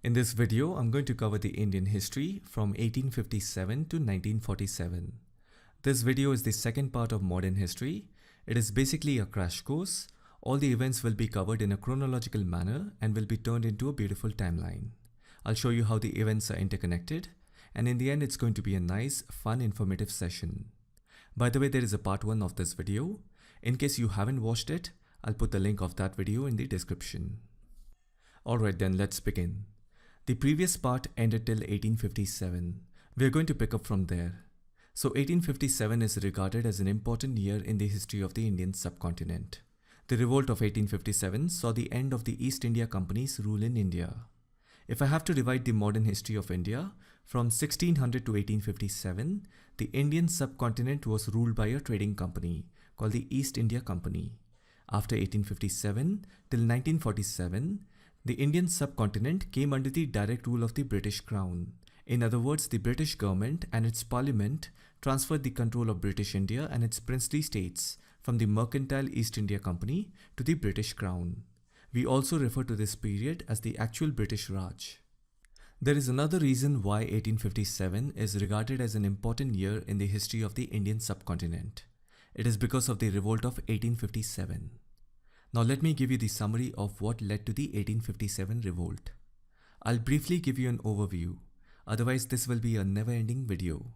In this video, I'm going to cover the Indian history from 1857 to 1947. This video is the second part of modern history. It is basically a crash course. All the events will be covered in a chronological manner and will be turned into a beautiful timeline. I'll show you how the events are interconnected, and in the end it's going to be a nice, fun, informative session. By the way, there is a part 1 of this video. In case you haven't watched it, I'll put the link of that video in the description. Alright then, let's begin. The previous part ended till 1857. We are going to pick up from there. So 1857 is regarded as an important year in the history of the Indian subcontinent. The revolt of 1857 saw the end of the East India Company's rule in India. If I have to divide the modern history of India from 1600 to 1857, the Indian subcontinent was ruled by a trading company called the East India Company. After 1857 till 1947, the Indian subcontinent came under the direct rule of the British Crown. In other words, the British government and its parliament transferred the control of British India and its princely states from the mercantile East India Company to the British Crown. We also refer to this period as the actual British Raj. There is another reason why 1857 is regarded as an important year in the history of the Indian subcontinent. It is because of the revolt of 1857. Now let me give you the summary of what led to the 1857 revolt. I'll briefly give you an overview, otherwise this will be a never-ending video.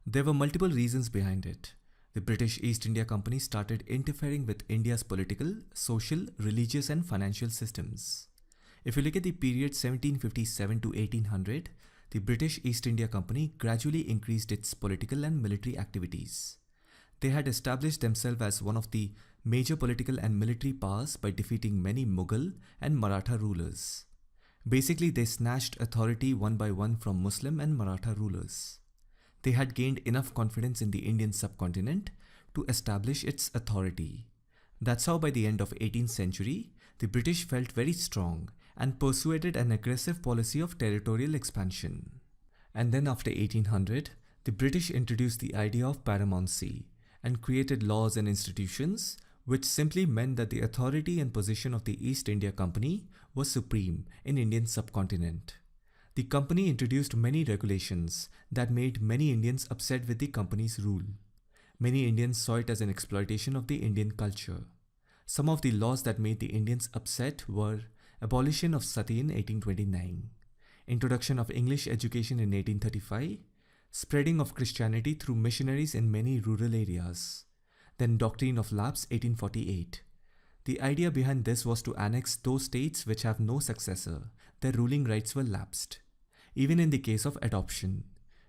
There were multiple reasons behind it. The British East India Company started interfering with India's political, social, religious and financial systems. If you look at the period 1757 to 1800, the British East India Company gradually increased its political and military activities. They had established themselves as one of the major political and military powers by defeating many Mughal and Maratha rulers. Basically, they snatched authority one by one from Muslim and Maratha rulers. They had gained enough confidence in the Indian subcontinent to establish its authority. That's how by the end of 18th century, the British felt very strong and pursued an aggressive policy of territorial expansion. And then after 1800, the British introduced the idea of paramountcy and created laws and institutions which simply meant that the authority and position of the East India Company was supreme in Indian subcontinent. The company introduced many regulations that made many Indians upset with the company's rule. Many Indians saw it as an exploitation of the Indian culture. Some of the laws that made the Indians upset were abolition of sati in 1829, introduction of English education in 1835, spreading of Christianity through missionaries in many rural areas, then doctrine of lapse 1848. The idea behind this was to annex those states which have no successor. Their ruling rights were lapsed. Even in the case of adoption.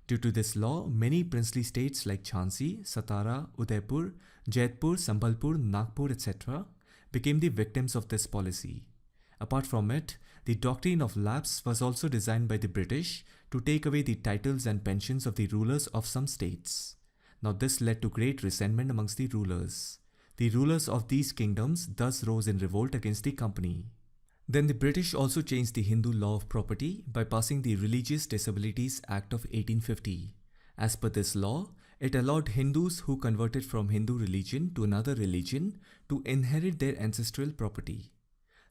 Due to this law, many princely states like Jhansi, Satara, Udaipur, Jaipur, Sambalpur, Nagpur, etc. became the victims of this policy. Apart from it, the doctrine of lapse was also designed by the British to take away the titles and pensions of the rulers of some states. Now this led to great resentment amongst the rulers. The rulers of these kingdoms thus rose in revolt against the company. Then the British also changed the Hindu law of property by passing the Religious Disabilities Act of 1850. As per this law, it allowed Hindus who converted from Hindu religion to another religion to inherit their ancestral property.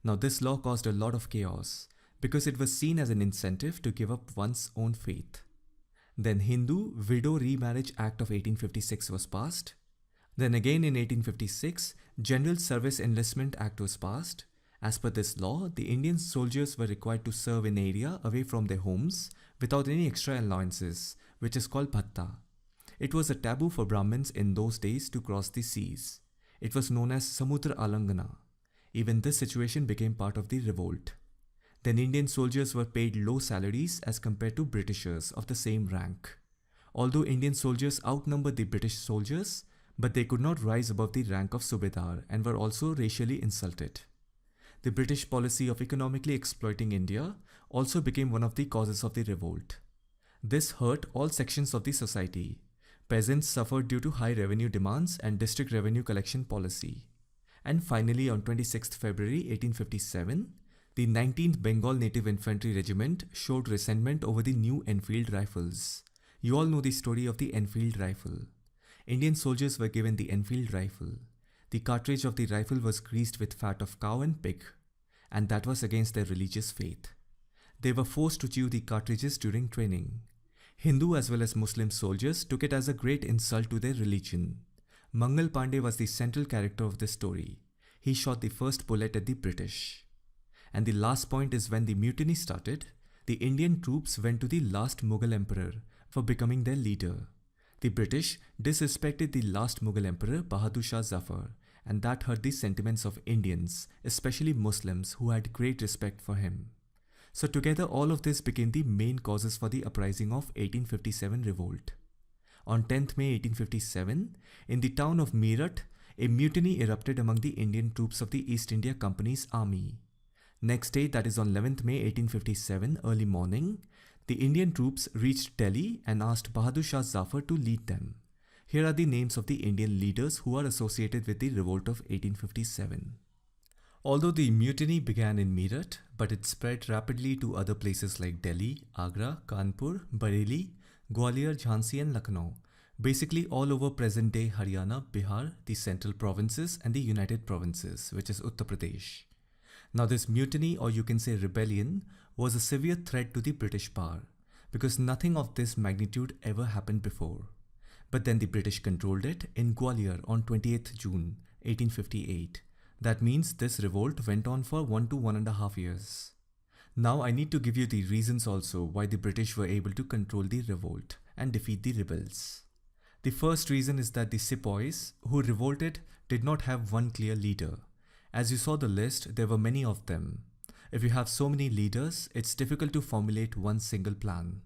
Now this law caused a lot of chaos because it was seen as an incentive to give up one's own faith. Then Hindu Widow Remarriage Act of 1856 was passed. Then again in 1856, General Service Enlistment Act was passed. As per this law, the Indian soldiers were required to serve in area away from their homes without any extra allowances, which is called bhatta. It was a taboo for Brahmins in those days to cross the seas. It was known as Samudra Alangana. Even this situation became part of the revolt. Then Indian soldiers were paid low salaries as compared to Britishers of the same rank. Although Indian soldiers outnumbered the British soldiers, but they could not rise above the rank of Subedar and were also racially insulted. The British policy of economically exploiting India also became one of the causes of the revolt. This hurt all sections of the society. Peasants suffered due to high revenue demands and district revenue collection policy. And finally, on 26th February 1857, the 19th Bengal Native Infantry Regiment showed resentment over the new Enfield rifles. You all know the story of the Enfield rifle. Indian soldiers were given the Enfield rifle. The cartridge of the rifle was greased with fat of cow and pig, and that was against their religious faith. They were forced to chew the cartridges during training. Hindu as well as Muslim soldiers took it as a great insult to their religion. Mangal Pandey was the central character of this story. He shot the first bullet at the British. And the last point is when the mutiny started, the Indian troops went to the last Mughal emperor for becoming their leader. The British disrespected the last Mughal emperor Bahadur Shah Zafar, and that hurt the sentiments of Indians, especially Muslims who had great respect for him. So together all of this became the main causes for the uprising of 1857 revolt. On 10th May 1857, in the town of Meerut, a mutiny erupted among the Indian troops of the East India Company's army. Next day, that is on 11th May 1857, early morning, the Indian troops reached Delhi and asked Bahadur Shah Zafar to lead them. Here are the names of the Indian leaders who are associated with the revolt of 1857. Although the mutiny began in Meerut, but it spread rapidly to other places like Delhi, Agra, Kanpur, Bareilly, Gwalior, Jhansi and Lucknow, basically all over present-day Haryana, Bihar, the central provinces and the United Provinces, which is Uttar Pradesh. Now this mutiny, or you can say rebellion, was a severe threat to the British power, because nothing of this magnitude ever happened before. But then the British controlled it in Gwalior on 28th June 1858. That means this revolt went on for 1 to 1.5 years. Now I need to give you the reasons also why the British were able to control the revolt and defeat the rebels. The first reason is that the sepoys who revolted did not have one clear leader. As you saw the list, there were many of them. If you have so many leaders, it's difficult to formulate one single plan.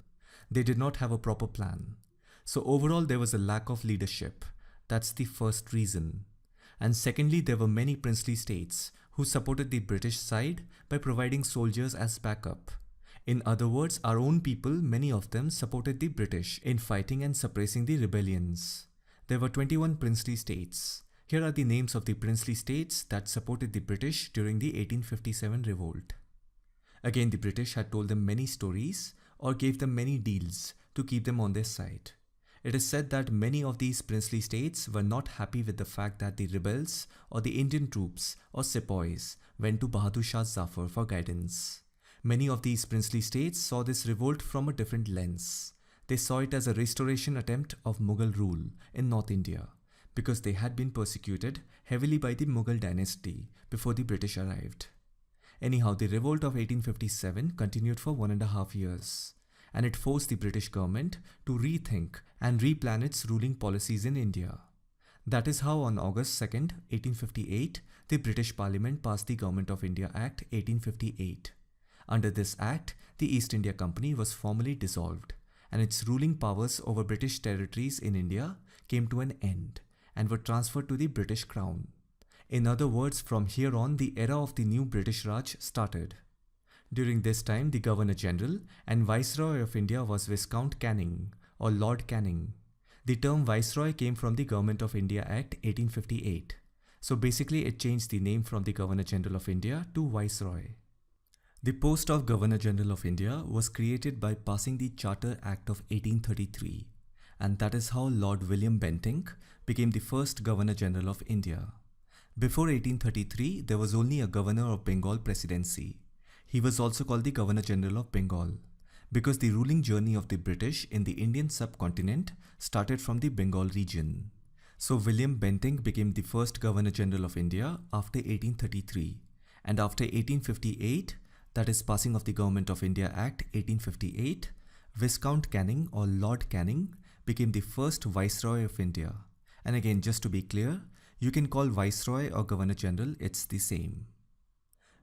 They did not have a proper plan. So overall there was a lack of leadership. That's the first reason. And secondly, there were many princely states who supported the British side by providing soldiers as backup. In other words, our own people, many of them supported the British in fighting and suppressing the rebellions. There were 21 princely states. Here are the names of the princely states that supported the British during the 1857 revolt. Again, the British had told them many stories or gave them many deals to keep them on their side. It is said that many of these princely states were not happy with the fact that the rebels or the Indian troops or sepoys went to Bahadur Shah Zafar for guidance. Many of these princely states saw this revolt from a different lens. They saw it as a restoration attempt of Mughal rule in North India, because they had been persecuted heavily by the Mughal dynasty before the British arrived. Anyhow, the revolt of 1857 continued for 1.5 years, and it forced the British government to rethink and replan its ruling policies in India. That is how on August 2nd, 1858, the British Parliament passed the Government of India Act 1858. Under this act, the East India Company was formally dissolved, and its ruling powers over British territories in India came to an end and were transferred to the British Crown. In other words, from here on, the era of the new British Raj started. During this time, the Governor General and Viceroy of India was Viscount Canning or Lord Canning. The term Viceroy came from the Government of India Act 1858. So basically it changed the name from the Governor General of India to Viceroy. The post of Governor General of India was created by passing the Charter Act of 1833, and that is how Lord William Bentinck became the first Governor General of India. Before 1833, there was only a Governor of Bengal Presidency. He was also called the Governor General of Bengal, because the ruling journey of the British in the Indian subcontinent started from the Bengal region. So William Bentinck became the first Governor General of India after 1833, and after 1858, that is passing of the Government of India Act 1858, Viscount Canning or Lord Canning became the first Viceroy of India. And again, just to be clear, you can call Viceroy or Governor General, it's the same.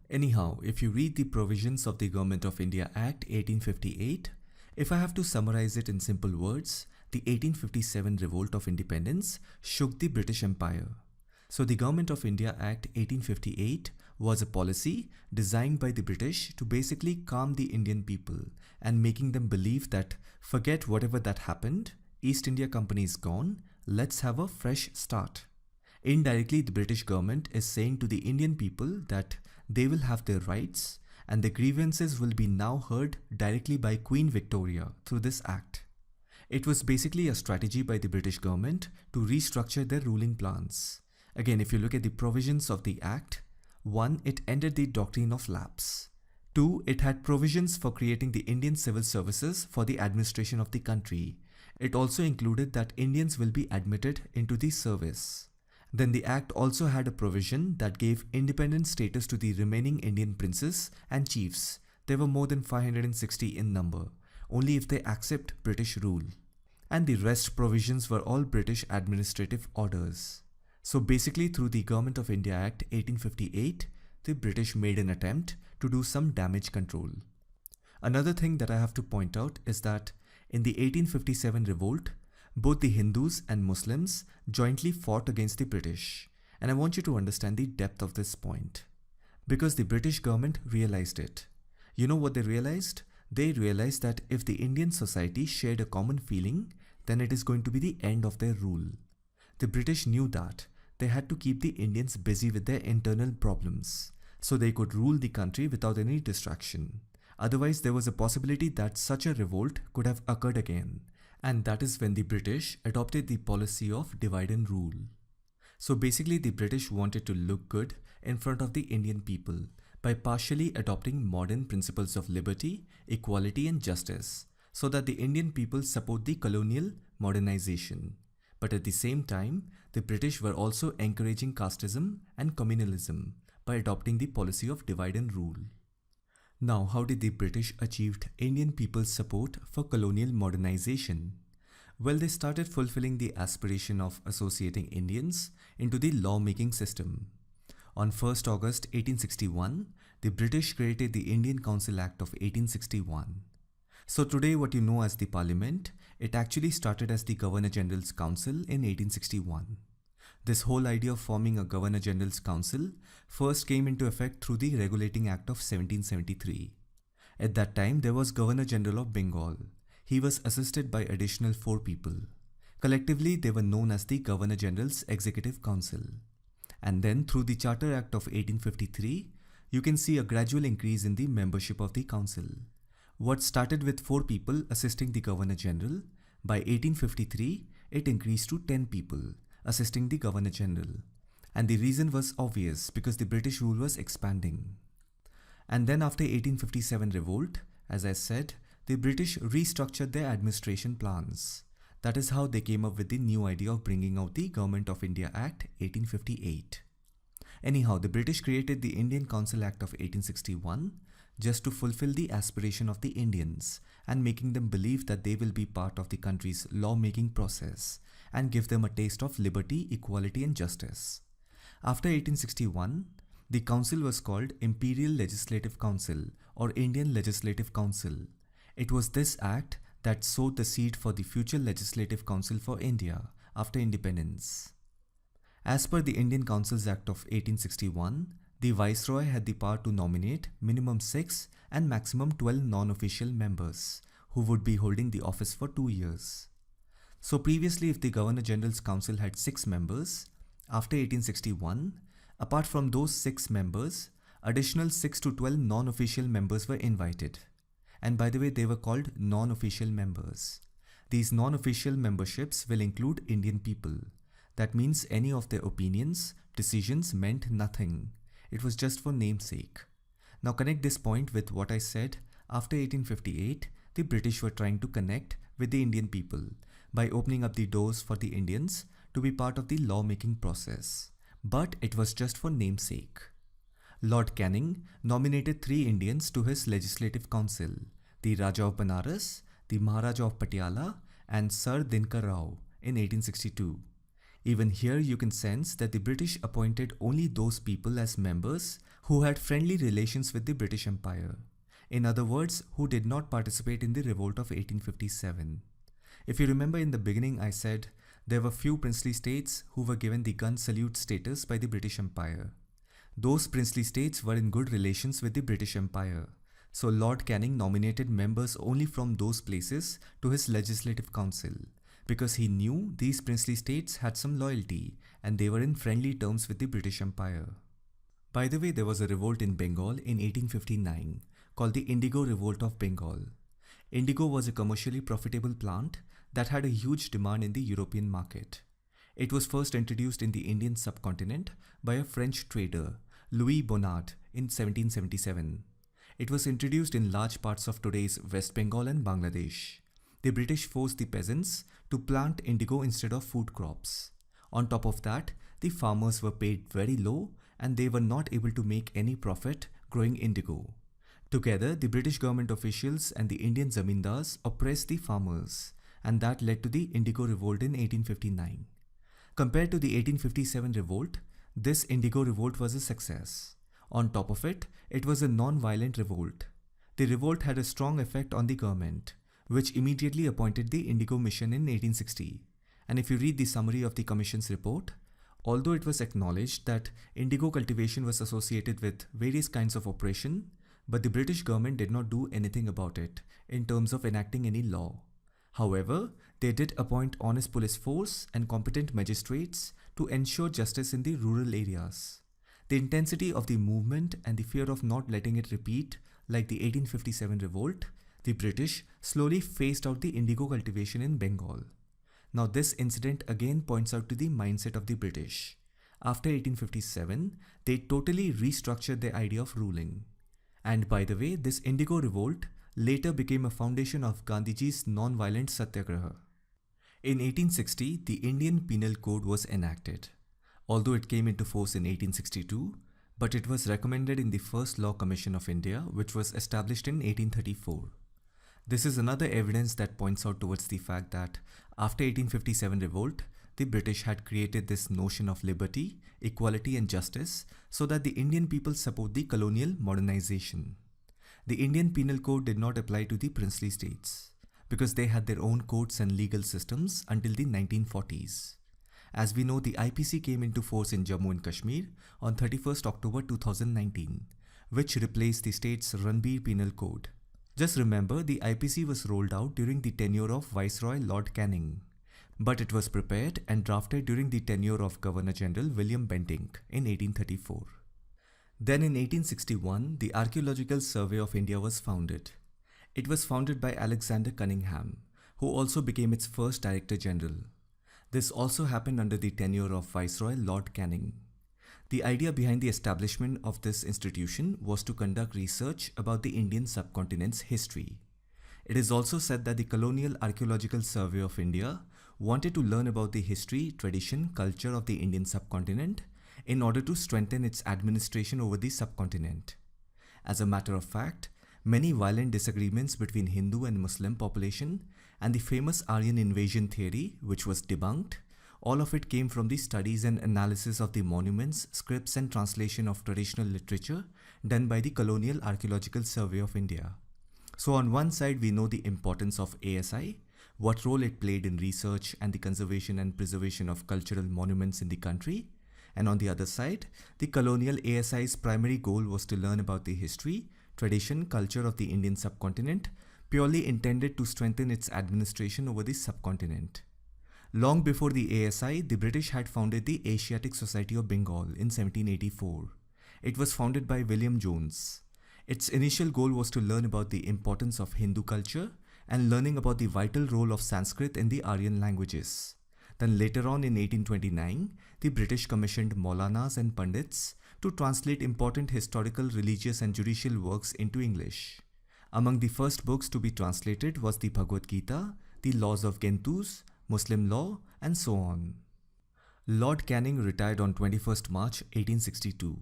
Anyhow, if you read the provisions of the Government of India Act 1858, if I have to summarize it in simple words, the 1857 Revolt of Independence shook the British Empire. So the Government of India Act 1858 was a policy designed by the British to basically calm the Indian people and making them believe that forget whatever that happened, East India Company is gone, let's have a fresh start. Indirectly, the British government is saying to the Indian people that they will have their rights and their grievances will be now heard directly by Queen Victoria through this act. It was basically a strategy by the British government to restructure their ruling plans. Again, if you look at the provisions of the act, 1. It ended the doctrine of lapse. 2. It had provisions for creating the Indian civil services for the administration of the country. It also included that Indians will be admitted into the service. Then the Act also had a provision that gave independent status to the remaining Indian princes and chiefs. There were more than 560 in number, only if they accept British rule. And the rest provisions were all British administrative orders. So basically, through the Government of India Act 1858, the British made an attempt to do some damage control. Another thing that I have to point out is that in the 1857 revolt, both the Hindus and Muslims jointly fought against the British. And I want you to understand the depth of this point. Because the British government realized it. You know what they realized? They realized that if the Indian society shared a common feeling, then it is going to be the end of their rule. The British knew that they had to keep the Indians busy with their internal problems, so they could rule the country without any distraction. Otherwise, there was a possibility that such a revolt could have occurred again, and that is when the British adopted the policy of divide and rule. So basically, the British wanted to look good in front of the Indian people by partially adopting modern principles of liberty, equality and justice, so that the Indian people support the colonial modernization. But at the same time, the British were also encouraging casteism and communalism by adopting the policy of divide and rule. Now, how did the British achieve Indian people's support for colonial modernization? Well, they started fulfilling the aspiration of associating Indians into the law-making system. On 1st August 1861, the British created the Indian Council Act of 1861. So today what you know as the Parliament, it actually started as the Governor General's Council in 1861. This whole idea of forming a Governor General's Council first came into effect through the Regulating Act of 1773. At that time, there was Governor General of Bengal. He was assisted by additional 4 people. Collectively, they were known as the Governor General's Executive Council. And then through the Charter Act of 1853, you can see a gradual increase in the membership of the council. What started with 4 people assisting the Governor General, by 1853, it increased to 10 people assisting the Governor General. And the reason was obvious, because the British rule was expanding. And then after 1857 revolt, as I said, the British restructured their administration plans. That is how they came up with the new idea of bringing out the Government of India Act 1858. Anyhow, the British created the Indian Council Act of 1861 just to fulfill the aspiration of the Indians and making them believe that they will be part of the country's law-making process and give them a taste of liberty, equality and justice. After 1861, the council was called Imperial Legislative Council or Indian Legislative Council. It was this act that sowed the seed for the future Legislative Council for India after independence. As per the Indian Councils Act of 1861, the Viceroy had the power to nominate minimum 6 and maximum 12 non-official members who would be holding the office for 2 years. So previously, if the Governor General's Council had 6 members, after 1861, apart from those 6 members, additional 6 to 12 non-official members were invited. And by the way, they were called non-official members. These non-official memberships will include Indian people. That means any of their opinions, decisions meant nothing. It was just for namesake. Now connect this point with what I said. After 1858, the British were trying to connect with the Indian people by opening up the doors for the Indians to be part of the law-making process. But it was just for namesake. Lord Canning nominated 3 Indians to his Legislative Council, the Raja of Banaras, the Maharaja of Patiala and Sir Dinkar Rao in 1862. Even here you can sense that the British appointed only those people as members who had friendly relations with the British Empire. In other words, who did not participate in the revolt of 1857. If you remember, in the beginning I said there were few princely states who were given the gun salute status by the British Empire. Those princely states were in good relations with the British Empire. So Lord Canning nominated members only from those places to his Legislative Council, because he knew these princely states had some loyalty and they were in friendly terms with the British Empire. By the way, there was a revolt in Bengal in 1859 called the Indigo Revolt of Bengal. Indigo was a commercially profitable plant that had a huge demand in the European market. It was first introduced in the Indian subcontinent by a French trader, Louis Bonnat, in 1777. It was introduced in large parts of today's West Bengal and Bangladesh. The British forced the peasants to plant indigo instead of food crops. On top of that, the farmers were paid very low and they were not able to make any profit growing indigo. Together, the British government officials and the Indian zamindars oppressed the farmers, and that led to the Indigo Revolt in 1859. Compared to the 1857 revolt, this Indigo Revolt was a success. On top of it, it was a non-violent revolt. The revolt had a strong effect on the government, which immediately appointed the Indigo Mission in 1860. And if you read the summary of the Commission's report, although it was acknowledged that indigo cultivation was associated with various kinds of oppression, but the British government did not do anything about it in terms of enacting any law. However, they did appoint honest police force and competent magistrates to ensure justice in the rural areas. The intensity of the movement and the fear of not letting it repeat, like the 1857 revolt, the British slowly phased out the indigo cultivation in Bengal. Now this incident again points out to the mindset of the British. After 1857, they totally restructured their idea of ruling. And by the way, this indigo revolt later became a foundation of Gandhiji's non-violent satyagraha. In 1860, the Indian Penal Code was enacted. Although it came into force in 1862, but it was recommended in the First Law Commission of India, which was established in 1834. This is another evidence that points out towards the fact that after 1857 revolt, the British had created this notion of liberty, equality and justice so that the Indian people support the colonial modernization. The Indian Penal Code did not apply to the princely states because they had their own courts and legal systems until the 1940s. As we know, the IPC came into force in Jammu and Kashmir on 31st October 2019, which replaced the state's Ranbir Penal Code. Just remember, the IPC was rolled out during the tenure of Viceroy Lord Canning, but it was prepared and drafted during the tenure of Governor General William Bentinck in 1834. Then in 1861, the Archaeological Survey of India was founded. It was founded by Alexander Cunningham, who also became its first Director General. This also happened under the tenure of Viceroy Lord Canning. The idea behind the establishment of this institution was to conduct research about the Indian subcontinent's history. It is also said that the Colonial Archaeological Survey of India wanted to learn about the history, tradition, culture of the Indian subcontinent in order to strengthen its administration over the subcontinent. As a matter of fact, many violent disagreements between Hindu and Muslim population and the famous Aryan invasion theory, which was debunked, all of it came from the studies and analysis of the monuments, scripts and translation of traditional literature done by the Colonial Archaeological Survey of India. So on one side, we know the importance of ASI, what role it played in research and the conservation and preservation of cultural monuments in the country. And on the other side, the colonial ASI's primary goal was to learn about the history, tradition, culture of the Indian subcontinent, purely intended to strengthen its administration over the subcontinent. Long before the ASI, the British had founded the Asiatic Society of Bengal in 1784. It was founded by William Jones. Its initial goal was to learn about the importance of Hindu culture and learning about the vital role of Sanskrit in the Aryan languages. Then later on in 1829, the British commissioned Maulanas and Pandits to translate important historical, religious and judicial works into English. Among the first books to be translated was the Bhagavad Gita, the Laws of Gentus, Muslim law and so on. Lord Canning retired on 21st March 1862.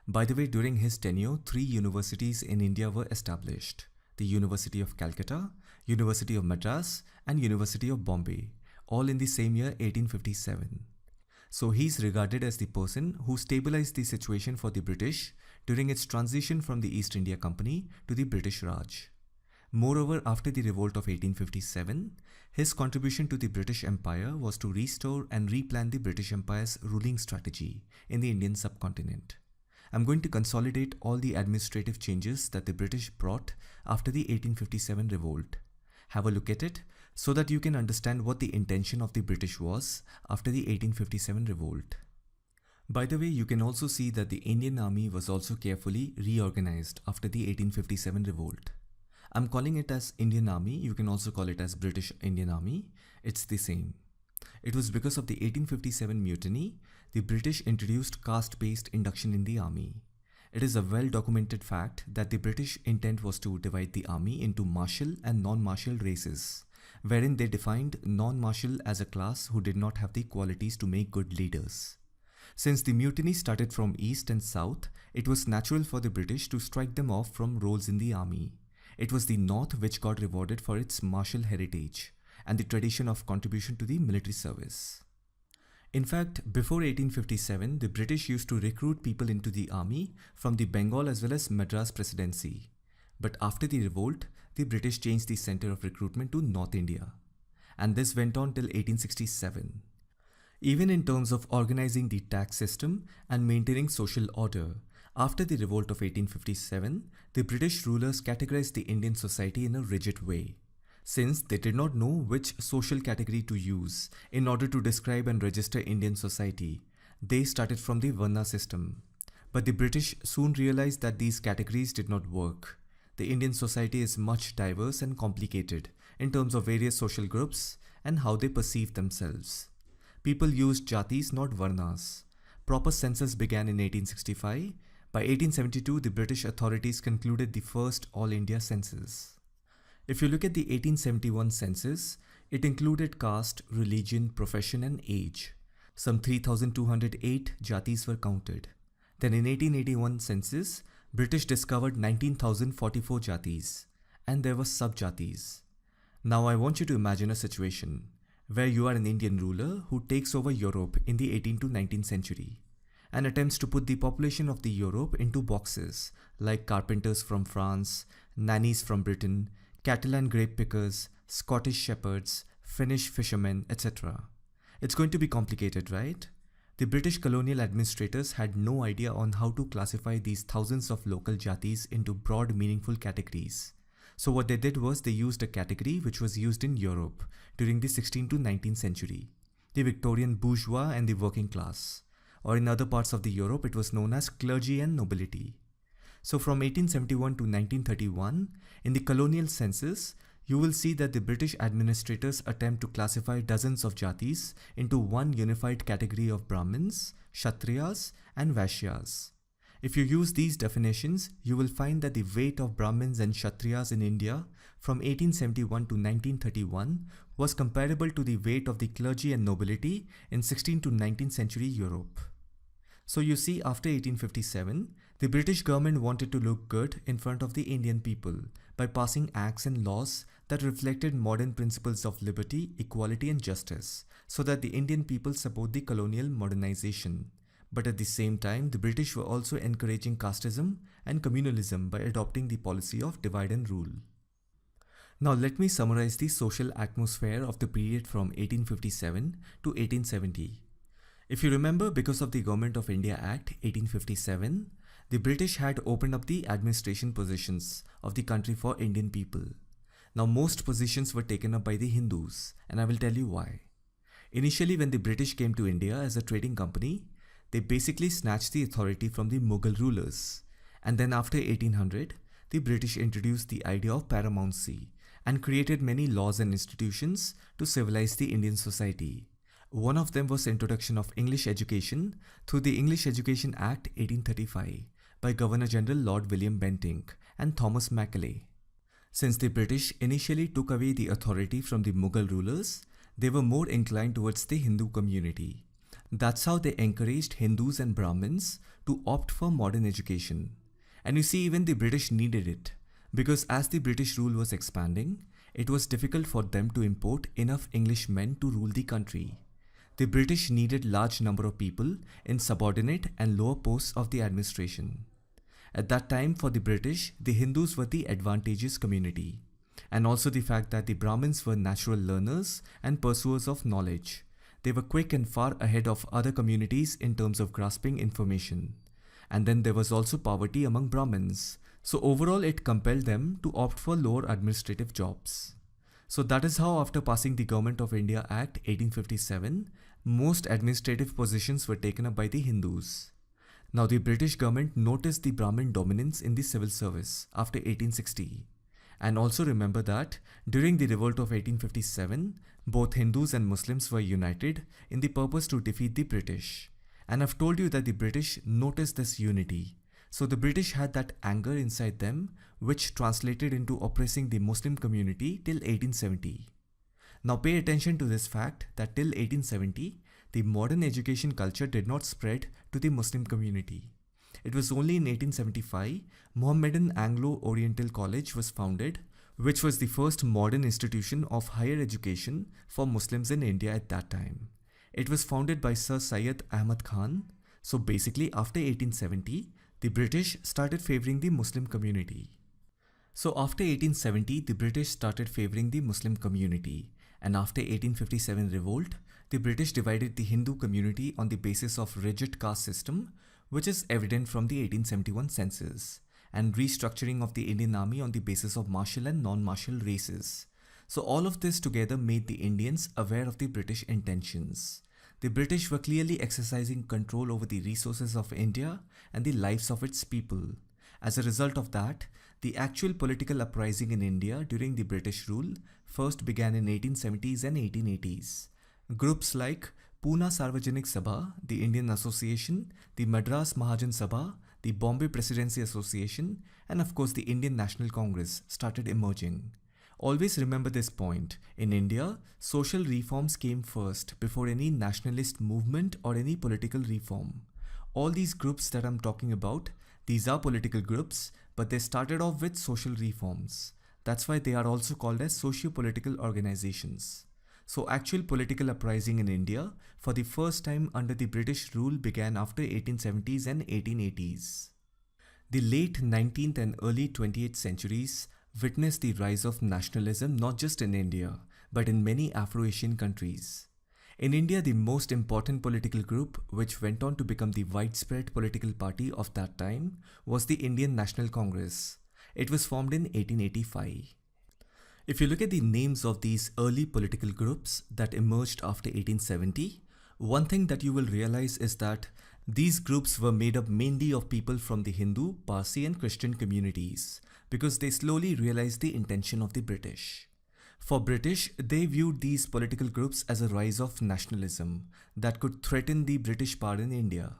By the way, during his tenure, 3 universities in India were established: the University of Calcutta, University of Madras and University of Bombay, all in the same year 1857. So he's regarded as the person who stabilized the situation for the British during its transition from the East India Company to the British Raj. Moreover, after the revolt of 1857, his contribution to the British Empire was to restore and replan the British Empire's ruling strategy in the Indian subcontinent. I'm going to consolidate all the administrative changes that the British brought after the 1857 revolt. Have a look at it so that you can understand what the intention of the British was after the 1857 revolt. By the way, you can also see that the Indian Army was also carefully reorganized after the 1857 revolt. I'm calling it as Indian Army, you can also call it as British Indian Army, it's the same. It was because of the 1857 mutiny, the British introduced caste-based induction in the army. It is a well-documented fact that the British intent was to divide the army into martial and non-martial races, wherein they defined non-martial as a class who did not have the qualities to make good leaders. Since the mutiny started from east and south, it was natural for the British to strike them off from roles in the army. It was the north which got rewarded for its martial heritage and the tradition of contribution to the military service. In fact, before 1857, the British used to recruit people into the army from the Bengal as well as Madras Presidency. But after the revolt, the British changed the center of recruitment to North India. And this went on till 1867. Even in terms of organizing the tax system and maintaining social order, after the revolt of 1857, the British rulers categorized the Indian society in a rigid way. Since they did not know which social category to use in order to describe and register Indian society, they started from the Varna system. But the British soon realized that these categories did not work. The Indian society is much diverse and complicated in terms of various social groups and how they perceive themselves. People used jatis, not varnas. Proper census began in 1865. By 1872, the British authorities concluded the first All India census. If you look at the 1871 census, it included caste, religion, profession and age. Some 3,208 jatis were counted. Then in 1881 census, British discovered 19,044 jatis, and there were sub-jatis. Now I want you to imagine a situation where you are an Indian ruler who takes over Europe in the 18th to 19th century and attempts to put the population of the Europe into boxes like carpenters from France, nannies from Britain, Catalan grape pickers, Scottish shepherds, Finnish fishermen, etc. It's going to be complicated, right? The British colonial administrators had no idea on how to classify these thousands of local jatis into broad meaningful categories. So what they did was they used a category which was used in Europe during the 16th to 19th century, the Victorian bourgeois and the working class, or in other parts of the Europe it was known as clergy and nobility. So from 1871 to 1931, in the colonial census, you will see that the British administrators attempt to classify dozens of jatis into one unified category of Brahmins, Kshatriyas and Vaishyas. If you use these definitions, you will find that the weight of Brahmins and Kshatriyas in India from 1871 to 1931 was comparable to the weight of the clergy and nobility in 16th to 19th century Europe. So you see, after 1857, the British government wanted to look good in front of the Indian people by passing acts and laws that reflected modern principles of liberty, equality and justice, so that the Indian people support the colonial modernization. But at the same time, the British were also encouraging casteism and communalism by adopting the policy of divide and rule. Now let me summarize the social atmosphere of the period from 1857 to 1870. If you remember, because of the Government of India Act 1857, the British had opened up the administration positions of the country for Indian people. Now most positions were taken up by the Hindus, and I will tell you why. Initially, when the British came to India as a trading company, they basically snatched the authority from the Mughal rulers. And then after 1800, the British introduced the idea of paramountcy and created many laws and institutions to civilize the Indian society. One of them was introduction of English education through the English Education Act 1835 by Governor General Lord William Bentinck and Thomas Macaulay. Since the British initially took away the authority from the Mughal rulers, they were more inclined towards the Hindu community. That's how they encouraged Hindus and Brahmins to opt for modern education. And you see, even the British needed it, because as the British rule was expanding, it was difficult for them to import enough English men to rule the country. The British needed large number of people in subordinate and lower posts of the administration. At that time, for the British, the Hindus were the advantageous community, and also the fact that the Brahmins were natural learners and pursuers of knowledge. They were quick and far ahead of other communities in terms of grasping information. And then there was also poverty among Brahmins. So overall, it compelled them to opt for lower administrative jobs. So that is how, after passing the Government of India Act 1857, most administrative positions were taken up by the Hindus. Now the British government noticed the Brahmin dominance in the civil service after 1860. And also remember that during the revolt of 1857, both Hindus and Muslims were united in the purpose to defeat the British. And I've told you that the British noticed this unity. So the British had that anger inside them, which translated into oppressing the Muslim community till 1870. Now pay attention to this fact that till 1870, the modern education culture did not spread to the Muslim community. It was only in 1875 Mohammedan Anglo-Oriental College was founded, which was the first modern institution of higher education for Muslims in India at that time. It was founded by Sir Syed Ahmad Khan. So basically after 1870, the British started favoring the Muslim community. So after 1870, the British started favoring the Muslim community, and after 1857 revolt, the British divided the Hindu community on the basis of rigid caste system, which is evident from the 1871 census, and restructuring of the Indian army on the basis of martial and non-martial races. So all of this together made the Indians aware of the British intentions. The British were clearly exercising control over the resources of India and the lives of its people. As a result of that, the actual political uprising in India during the British rule first began in 1870s and 1880s. Groups like Pune Sarvajanik Sabha, the Indian Association, the Madras Mahajan Sabha, the Bombay Presidency Association, and of course the Indian National Congress started emerging. Always remember this point. In India, social reforms came first before any nationalist movement or any political reform. All these groups that I'm talking about, these are political groups, but they started off with social reforms. That's why they are also called as socio-political organizations. So actual political uprising in India for the first time under the British rule began after 1870s and 1880s. The late 19th and early 20th centuries witnessed the rise of nationalism not just in India, but in many Afro-Asian countries. In India, the most important political group, which went on to become the widespread political party of that time, was the Indian National Congress. It was formed in 1885. If you look at the names of these early political groups that emerged after 1870, one thing that you will realize is that these groups were made up mainly of people from the Hindu, Parsi and Christian communities, because they slowly realized the intention of the British. For British, they viewed these political groups as a rise of nationalism that could threaten the British power in India.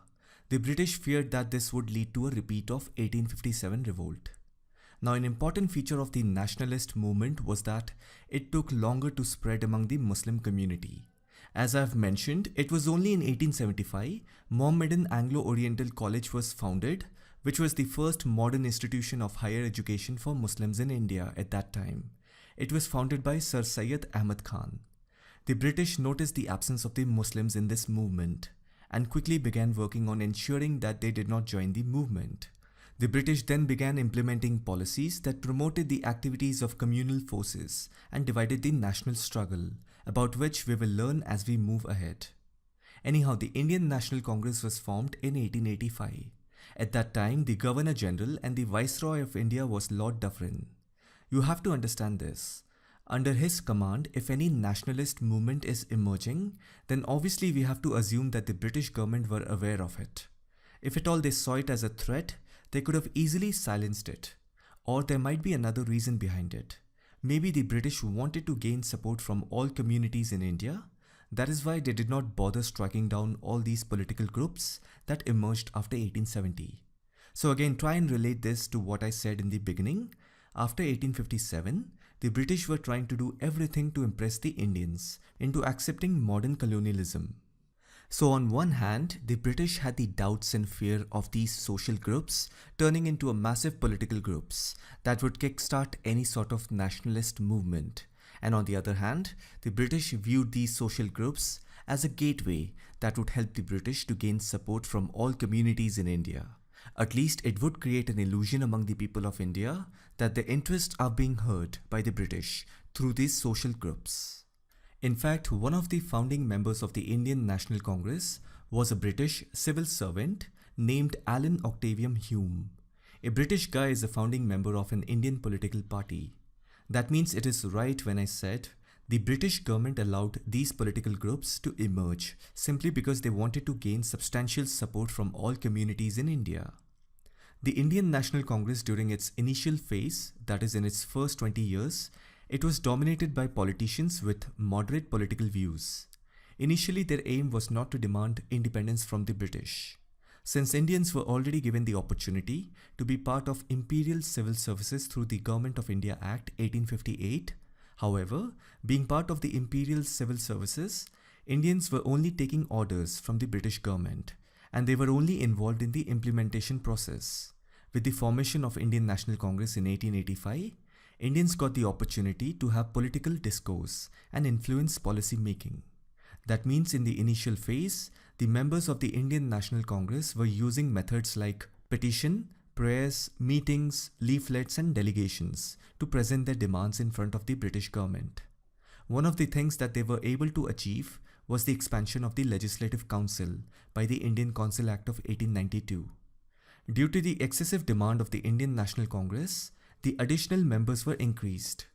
The British feared that this would lead to a repeat of 1857 revolt. Now, an important feature of the nationalist movement was that it took longer to spread among the Muslim community. As I've mentioned, it was only in 1875 Mohammedan Anglo-Oriental College was founded, which was the first modern institution of higher education for Muslims in India at that time. It was founded by Sir Syed Ahmad Khan. The British noticed the absence of the Muslims in this movement and quickly began working on ensuring that they did not join the movement. The British then began implementing policies that promoted the activities of communal forces and divided the national struggle, about which we will learn as we move ahead. Anyhow, the Indian National Congress was formed in 1885. At that time, the Governor General and the Viceroy of India was Lord Dufferin. You have to understand this. Under his command, if any nationalist movement is emerging, then obviously we have to assume that the British government were aware of it. If at all they saw it as a threat, they could have easily silenced it. Or there might be another reason behind it. Maybe the British wanted to gain support from all communities in India. That is why they did not bother striking down all these political groups that emerged after 1870. So again, try and relate this to what I said in the beginning. After 1857, the British were trying to do everything to impress the Indians into accepting modern colonialism. So on one hand, the British had the doubts and fear of these social groups turning into a massive political groups that would kickstart any sort of nationalist movement. And on the other hand, the British viewed these social groups as a gateway that would help the British to gain support from all communities in India. At least it would create an illusion among the people of India that their interests are being heard by the British through these social groups. In fact, one of the founding members of the Indian National Congress was a British civil servant named Alan Octavian Hume. A British guy is a founding member of an Indian political party. That means it is right when I said the British government allowed these political groups to emerge simply because they wanted to gain substantial support from all communities in India. The Indian National Congress during its initial phase, that is in its first 20 years, it was dominated by politicians with moderate political views. Initially, their aim was not to demand independence from the British. Since Indians were already given the opportunity to be part of Imperial Civil Services through the Government of India Act 1858, however, being part of the Imperial Civil Services, Indians were only taking orders from the British government, and they were only involved in the implementation process. With the formation of Indian National Congress in 1885, Indians got the opportunity to have political discourse and influence policy making. That means in the initial phase, the members of the Indian National Congress were using methods like petition, prayers, meetings, leaflets and delegations to present their demands in front of the British government. One of the things that they were able to achieve was the expansion of the Legislative Council by the Indian Council Act of 1892. Due to the excessive demand of the Indian National Congress, the additional members were increased.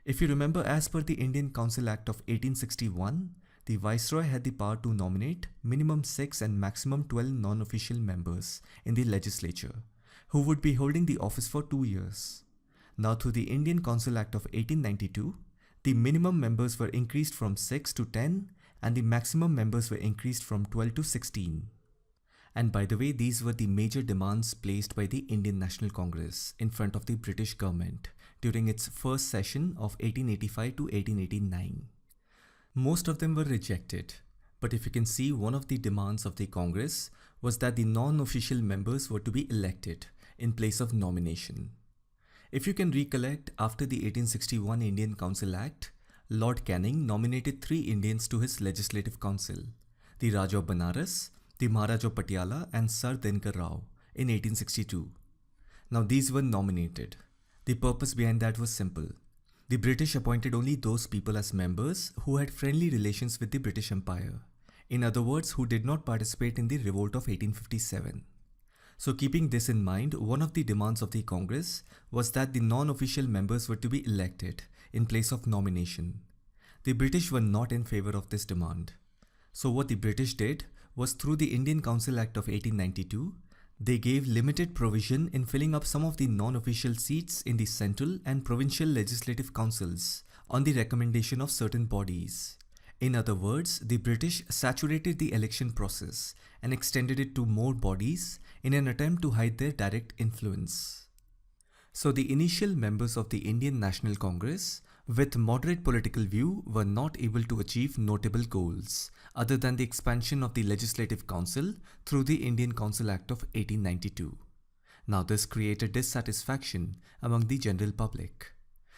If you remember, as per the Indian Council Act of 1861, the Viceroy had the power to nominate minimum 6 and maximum 12 non-official members in the legislature, who would be holding the office for 2 years. Now through the Indian Council Act of 1892, the minimum members were increased from 6 to 10 and the maximum members were increased from 12 to 16. And by the way, these were the major demands placed by the Indian National Congress in front of the British government during its first session of 1885 to 1889. Most of them were rejected, but if you can see, one of the demands of the Congress was that the non-official members were to be elected in place of nomination. If you can recollect, after the 1861 Indian Council Act, Lord Canning nominated 3 Indians to his Legislative Council, the Raja of Banaras, the Maharaj of Patiala and Sir Dinkar Rao in 1862. Now these were nominated. The purpose behind that was simple. The British appointed only those people as members who had friendly relations with the British Empire. In other words, who did not participate in the revolt of 1857. So keeping this in mind, one of the demands of the Congress was that the non-official members were to be elected in place of nomination. The British were not in favor of this demand. So what the British did was, through the Indian Council Act of 1892, they gave limited provision in filling up some of the non-official seats in the central and provincial legislative councils on the recommendation of certain bodies. In other words, the British saturated the election process and extended it to more bodies in an attempt to hide their direct influence. So the initial members of the Indian National Congress with moderate political view were not able to achieve notable goals other than the expansion of the Legislative Council through the Indian Council Act of 1892. Now this created dissatisfaction among the general public.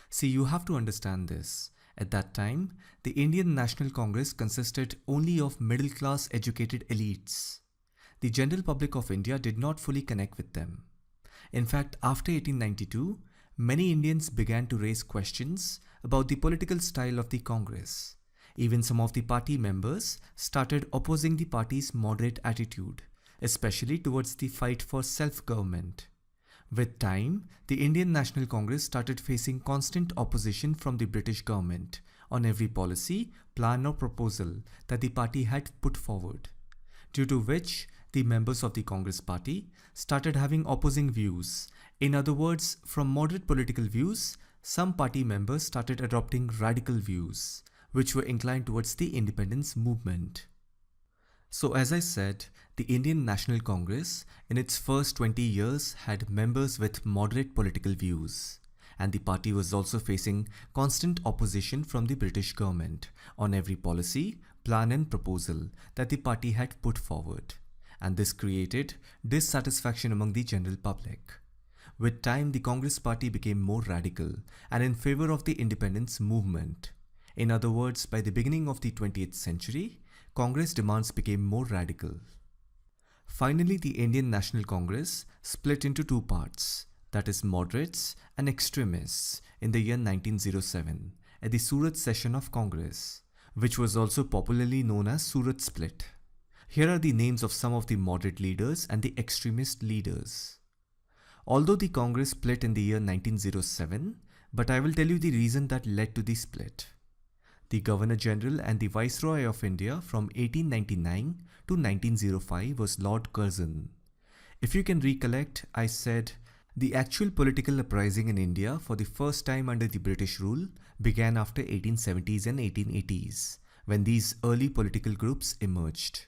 See, you have to understand this. At that time, the Indian National Congress consisted only of middle-class educated elites. The general public of India did not fully connect with them. In fact, after 1892, many Indians began to raise questions about the political style of the Congress. Even some of the party members started opposing the party's moderate attitude, especially towards the fight for self-government. With time, the Indian National Congress started facing constant opposition from the British government on every policy, plan or proposal that the party had put forward, due to which the members of the Congress party started having opposing views. In other words, from moderate political views, some party members started adopting radical views, which were inclined towards the independence movement. So as I said, the Indian National Congress in its first 20 years had members with moderate political views, and the party was also facing constant opposition from the British government on every policy, plan and proposal that the party had put forward, and this created dissatisfaction among the general public. With time, the Congress party became more radical and in favor of the independence movement. In other words, by the beginning of the 20th century, Congress demands became more radical. Finally, the Indian National Congress split into 2 parts, that is moderates and extremists, in the year 1907 at the Surat session of Congress, which was also popularly known as Surat Split. Here are the names of some of the moderate leaders and the extremist leaders. Although the Congress split in the year 1907, but I will tell you the reason that led to the split. The Governor General and the Viceroy of India from 1899 to 1905 was Lord Curzon. If you can recollect, I said the actual political uprising in India for the first time under the British rule began after 1870s and 1880s, when these early political groups emerged.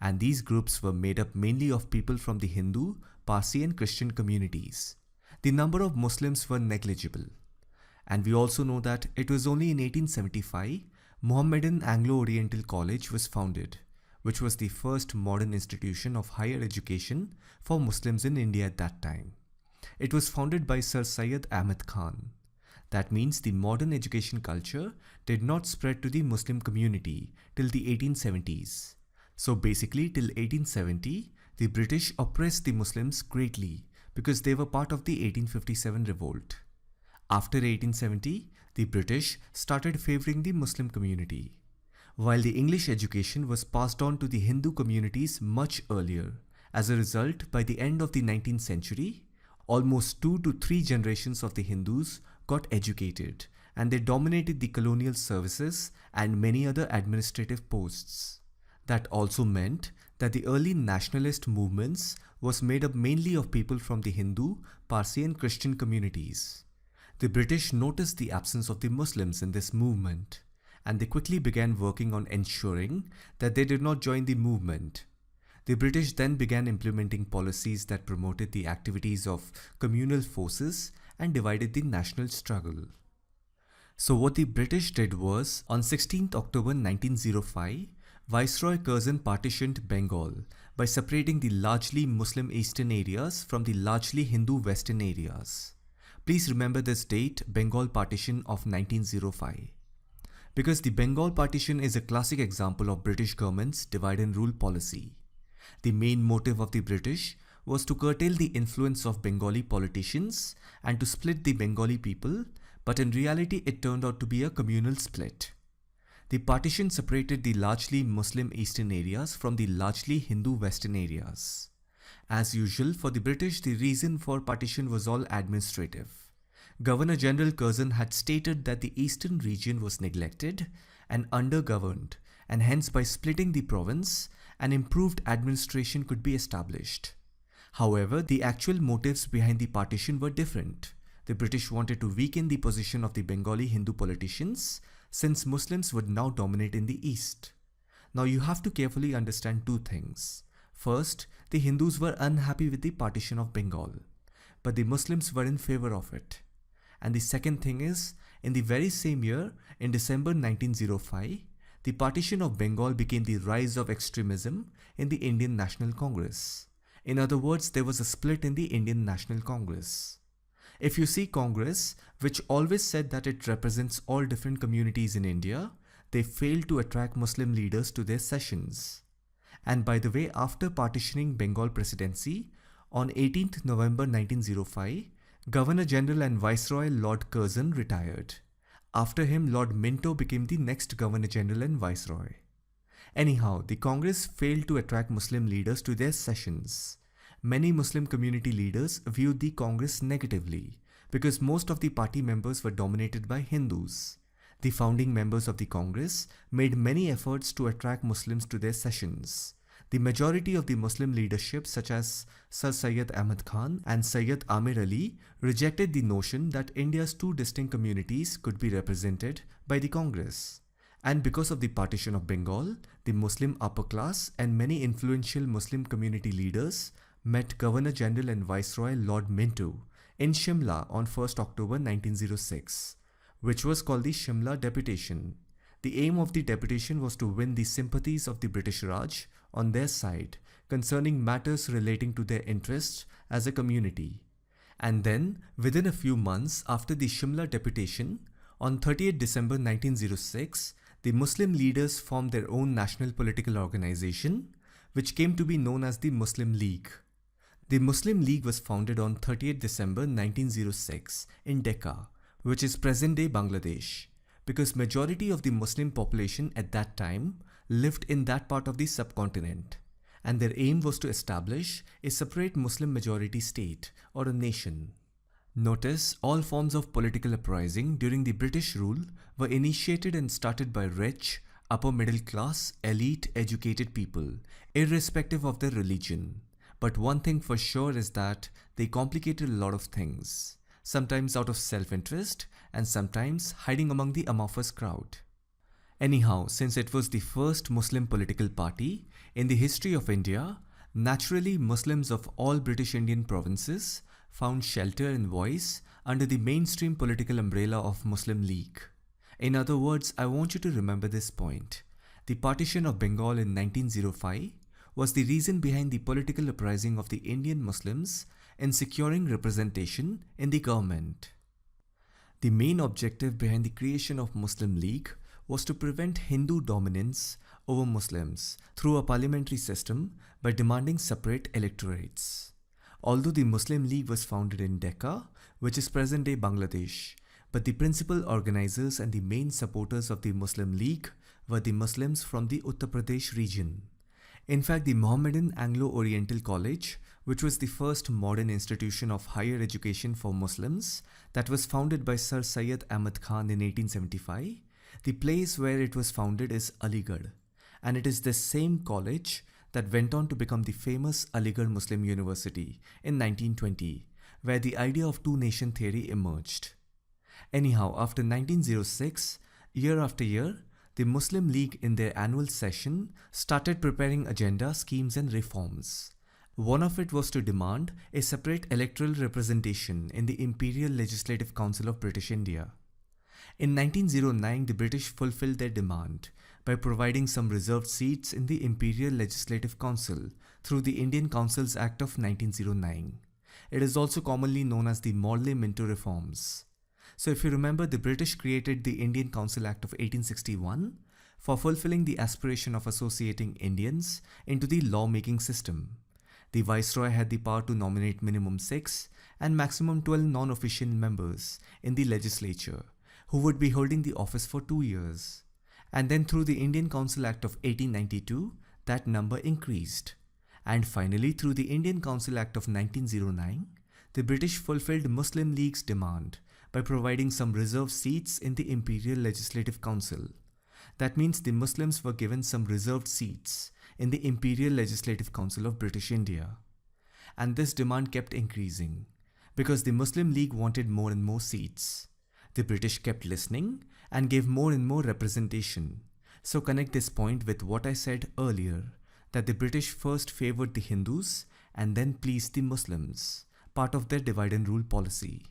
and these groups were made up mainly of people from the Hindu, Parsi and Christian communities. The number of Muslims were negligible. And we also know that it was only in 1875 Mohammedan Anglo-Oriental College was founded, which was the first modern institution of higher education for Muslims in India at that time. It was founded by Sir Syed Ahmad Khan. That means the modern education culture did not spread to the Muslim community till the 1870s. So basically till 1870, the British oppressed the Muslims greatly because they were part of the 1857 revolt. After 1870, the British started favouring the Muslim community, while the English education was passed on to the Hindu communities much earlier. As a result, by the end of the 19th century, almost 2 to 3 generations of the Hindus got educated, and they dominated the colonial services and many other administrative posts. That also meant that the early nationalist movements was made up mainly of people from the Hindu, Parsi and Christian communities. The British noticed the absence of the Muslims in this movement, and they quickly began working on ensuring that they did not join the movement. The British then began implementing policies that promoted the activities of communal forces and divided the national struggle. So what the British did was, on 16th October 1905, Viceroy Curzon partitioned Bengal by separating the largely Muslim eastern areas from the largely Hindu western areas. Please remember this date, Bengal Partition of 1905. Because the Bengal Partition is a classic example of British government's divide and rule policy. The main motive of the British was to curtail the influence of Bengali politicians and to split the Bengali people, but in reality it turned out to be a communal split. The partition separated the largely Muslim eastern areas from the largely Hindu western areas. As usual, for the British, the reason for partition was all administrative. Governor General Curzon had stated that the eastern region was neglected and undergoverned, and hence by splitting the province, an improved administration could be established. However, the actual motives behind the partition were different. The British wanted to weaken the position of the Bengali Hindu politicians, since Muslims would now dominate in the east. Now you have to carefully understand two things. First, the Hindus were unhappy with the partition of Bengal, but the Muslims were in favor of it. And the second thing is, in the very same year, in December 1905, the partition of Bengal became the rise of extremism in the Indian National Congress. In other words, there was a split in the Indian National Congress. If you see Congress, which always said that it represents all different communities in India, they failed to attract Muslim leaders to their sessions. And by the way, after partitioning Bengal presidency, on 18th November 1905, Governor General and Viceroy Lord Curzon retired. After him, Lord Minto became the next Governor General and Viceroy. Anyhow, the Congress failed to attract Muslim leaders to their sessions. Many Muslim community leaders viewed the Congress negatively because most of the party members were dominated by Hindus. The founding members of the Congress made many efforts to attract Muslims to their sessions. The majority of the Muslim leadership, such as Sir Syed Ahmad Khan and Syed Amir Ali, rejected the notion that India's two distinct communities could be represented by the Congress. And because of the partition of Bengal, the Muslim upper class and many influential Muslim community leaders met Governor General and Viceroy Lord Minto in Shimla on 1st October 1906, which was called the Shimla Deputation. The aim of the deputation was to win the sympathies of the British Raj on their side concerning matters relating to their interests as a community. And then, within a few months after the Shimla Deputation, on 30th December 1906, the Muslim leaders formed their own national political organization, which came to be known as the Muslim League. The Muslim League was founded on 30th December 1906 in Decca, which is present-day Bangladesh, because majority of the Muslim population at that time lived in that part of the subcontinent, and their aim was to establish a separate Muslim majority state or a nation. Notice, all forms of political uprising during the British rule were initiated and started by rich, upper middle class, elite, educated people, irrespective of their religion. But one thing for sure is that they complicated a lot of things, sometimes out of self-interest and sometimes hiding among the amorphous crowd. Anyhow, since it was the first Muslim political party in the history of India, naturally Muslims of all British Indian provinces found shelter and voice under the mainstream political umbrella of Muslim League. In other words, I want you to remember this point. The partition of Bengal in 1905 was the reason behind the political uprising of the Indian Muslims in securing representation in the government. The main objective behind the creation of Muslim League was to prevent Hindu dominance over Muslims through a parliamentary system by demanding separate electorates. Although the Muslim League was founded in Decca, which is present-day Bangladesh, but the principal organizers and the main supporters of the Muslim League were the Muslims from the Uttar Pradesh region. In fact, the Mohammedan Anglo-Oriental College, which was the first modern institution of higher education for Muslims that was founded by Sir Syed Ahmad Khan in 1875, the place where it was founded is Aligarh, and it is this same college that went on to become the famous Aligarh Muslim University in 1920, where the idea of two-nation theory emerged. Anyhow, after 1906, year after year, the Muslim League in their annual session started preparing agenda, schemes and reforms. One of it was to demand a separate electoral representation in the Imperial Legislative Council of British India. In 1909, the British fulfilled their demand by providing some reserved seats in the Imperial Legislative Council through the Indian Councils Act of 1909. It is also commonly known as the Morley-Minto Reforms. So if you remember, the British created the Indian Council Act of 1861 for fulfilling the aspiration of associating Indians into the law-making system. The Viceroy had the power to nominate minimum 6 and maximum 12 non-official members in the legislature, who would be holding the office for 2 years. And then through the Indian Council Act of 1892, that number increased. And finally, through the Indian Council Act of 1909, the British fulfilled Muslim League's demand by providing some reserved seats in the Imperial Legislative Council. That means the Muslims were given some reserved seats in the Imperial Legislative Council of British India. And this demand kept increasing because the Muslim League wanted more and more seats. The British kept listening and gave more and more representation. So connect this point with what I said earlier, that the British first favored the Hindus and then pleased the Muslims, part of their divide and rule policy.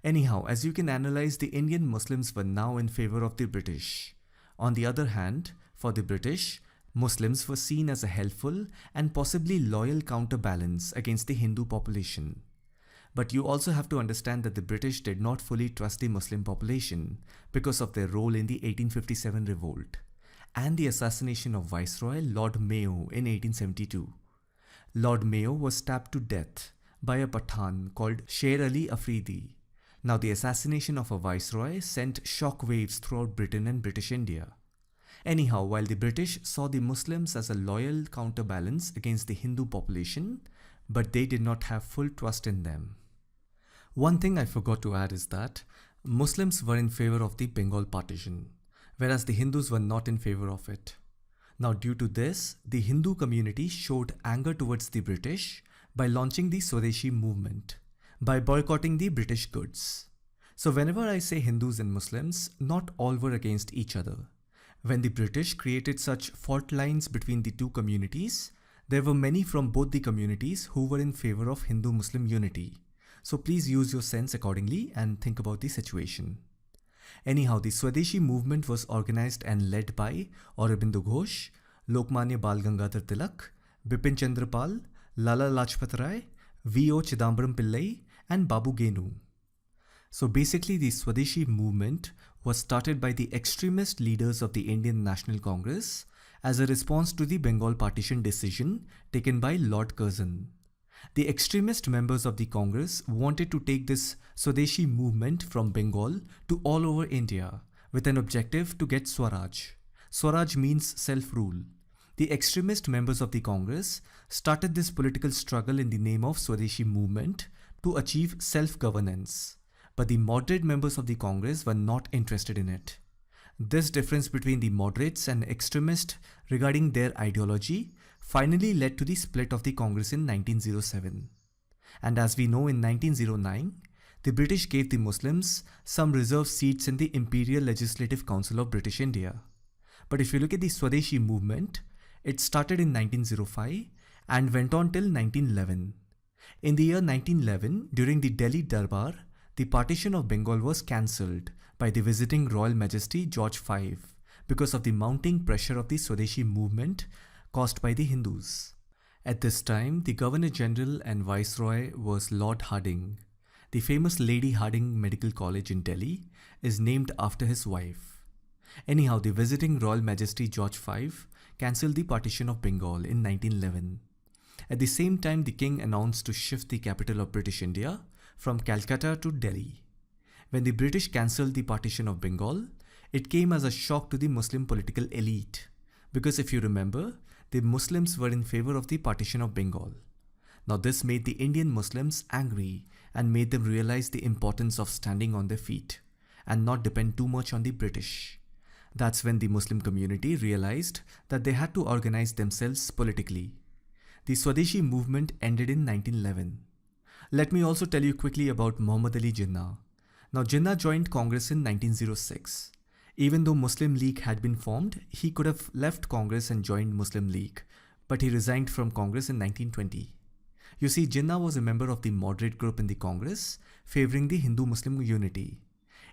Anyhow, as you can analyze, the Indian Muslims were now in favor of the British. On the other hand, for the British, Muslims were seen as a helpful and possibly loyal counterbalance against the Hindu population. But you also have to understand that the British did not fully trust the Muslim population because of their role in the 1857 revolt and the assassination of Viceroy Lord Mayo in 1872. Lord Mayo was stabbed to death by a Pathan called Sher Ali Afridi. Now, the assassination of a Viceroy sent shock waves throughout Britain and British India. Anyhow, while the British saw the Muslims as a loyal counterbalance against the Hindu population, but they did not have full trust in them. One thing I forgot to add is that Muslims were in favor of the Bengal partition, whereas the Hindus were not in favor of it. Now, due to this, the Hindu community showed anger towards the British by launching the Swadeshi movement, by boycotting the British goods. So whenever I say Hindus and Muslims, not all were against each other. When the British created such fault lines between the two communities, there were many from both the communities who were in favor of Hindu-Muslim unity. So please use your sense accordingly and think about the situation. Anyhow, the Swadeshi movement was organized and led by Aurobindo Ghosh, Lokmanya Bal Gangadhar Tilak, Bipin Chandra Pal, Lala Lajpat Rai, V.O. Chidambaram Pillai and Babu Genu. So basically, the Swadeshi movement was started by the extremist leaders of the Indian National Congress as a response to the Bengal partition decision taken by Lord Curzon. The extremist members of the Congress wanted to take this Swadeshi movement from Bengal to all over India with an objective to get Swaraj. Swaraj means self-rule. The extremist members of the Congress started this political struggle in the name of Swadeshi movement to achieve self-governance. But the moderate members of the Congress were not interested in it. This difference between the moderates and extremists regarding their ideology finally led to the split of the Congress in 1907. And as we know, in 1909, the British gave the Muslims some reserved seats in the Imperial Legislative Council of British India. But if you look at the Swadeshi movement, it started in 1905 and went on till 1911. In the year 1911, during the Delhi Darbar, the partition of Bengal was cancelled by the visiting Royal Majesty George V because of the mounting pressure of the Swadeshi movement caused by the Hindus. At this time, the Governor General and Viceroy was Lord Hardinge. The famous Lady Hardinge Medical College in Delhi is named after his wife. Anyhow, the visiting Royal Majesty George V cancelled the partition of Bengal in 1911. At the same time, the king announced to shift the capital of British India from Calcutta to Delhi. When the British cancelled the partition of Bengal, it came as a shock to the Muslim political elite, because if you remember, the Muslims were in favor of the partition of Bengal. Now this made the Indian Muslims angry and made them realize the importance of standing on their feet and not depend too much on the British. That's when the Muslim community realized that they had to organize themselves politically. The Swadeshi movement ended in 1911. Let me also tell you quickly about Muhammad Ali Jinnah. Now Jinnah joined Congress in 1906. Even though Muslim League had been formed, he could have left Congress and joined Muslim League, but he resigned from Congress in 1920. You see, Jinnah was a member of the moderate group in the Congress, favoring the Hindu-Muslim unity.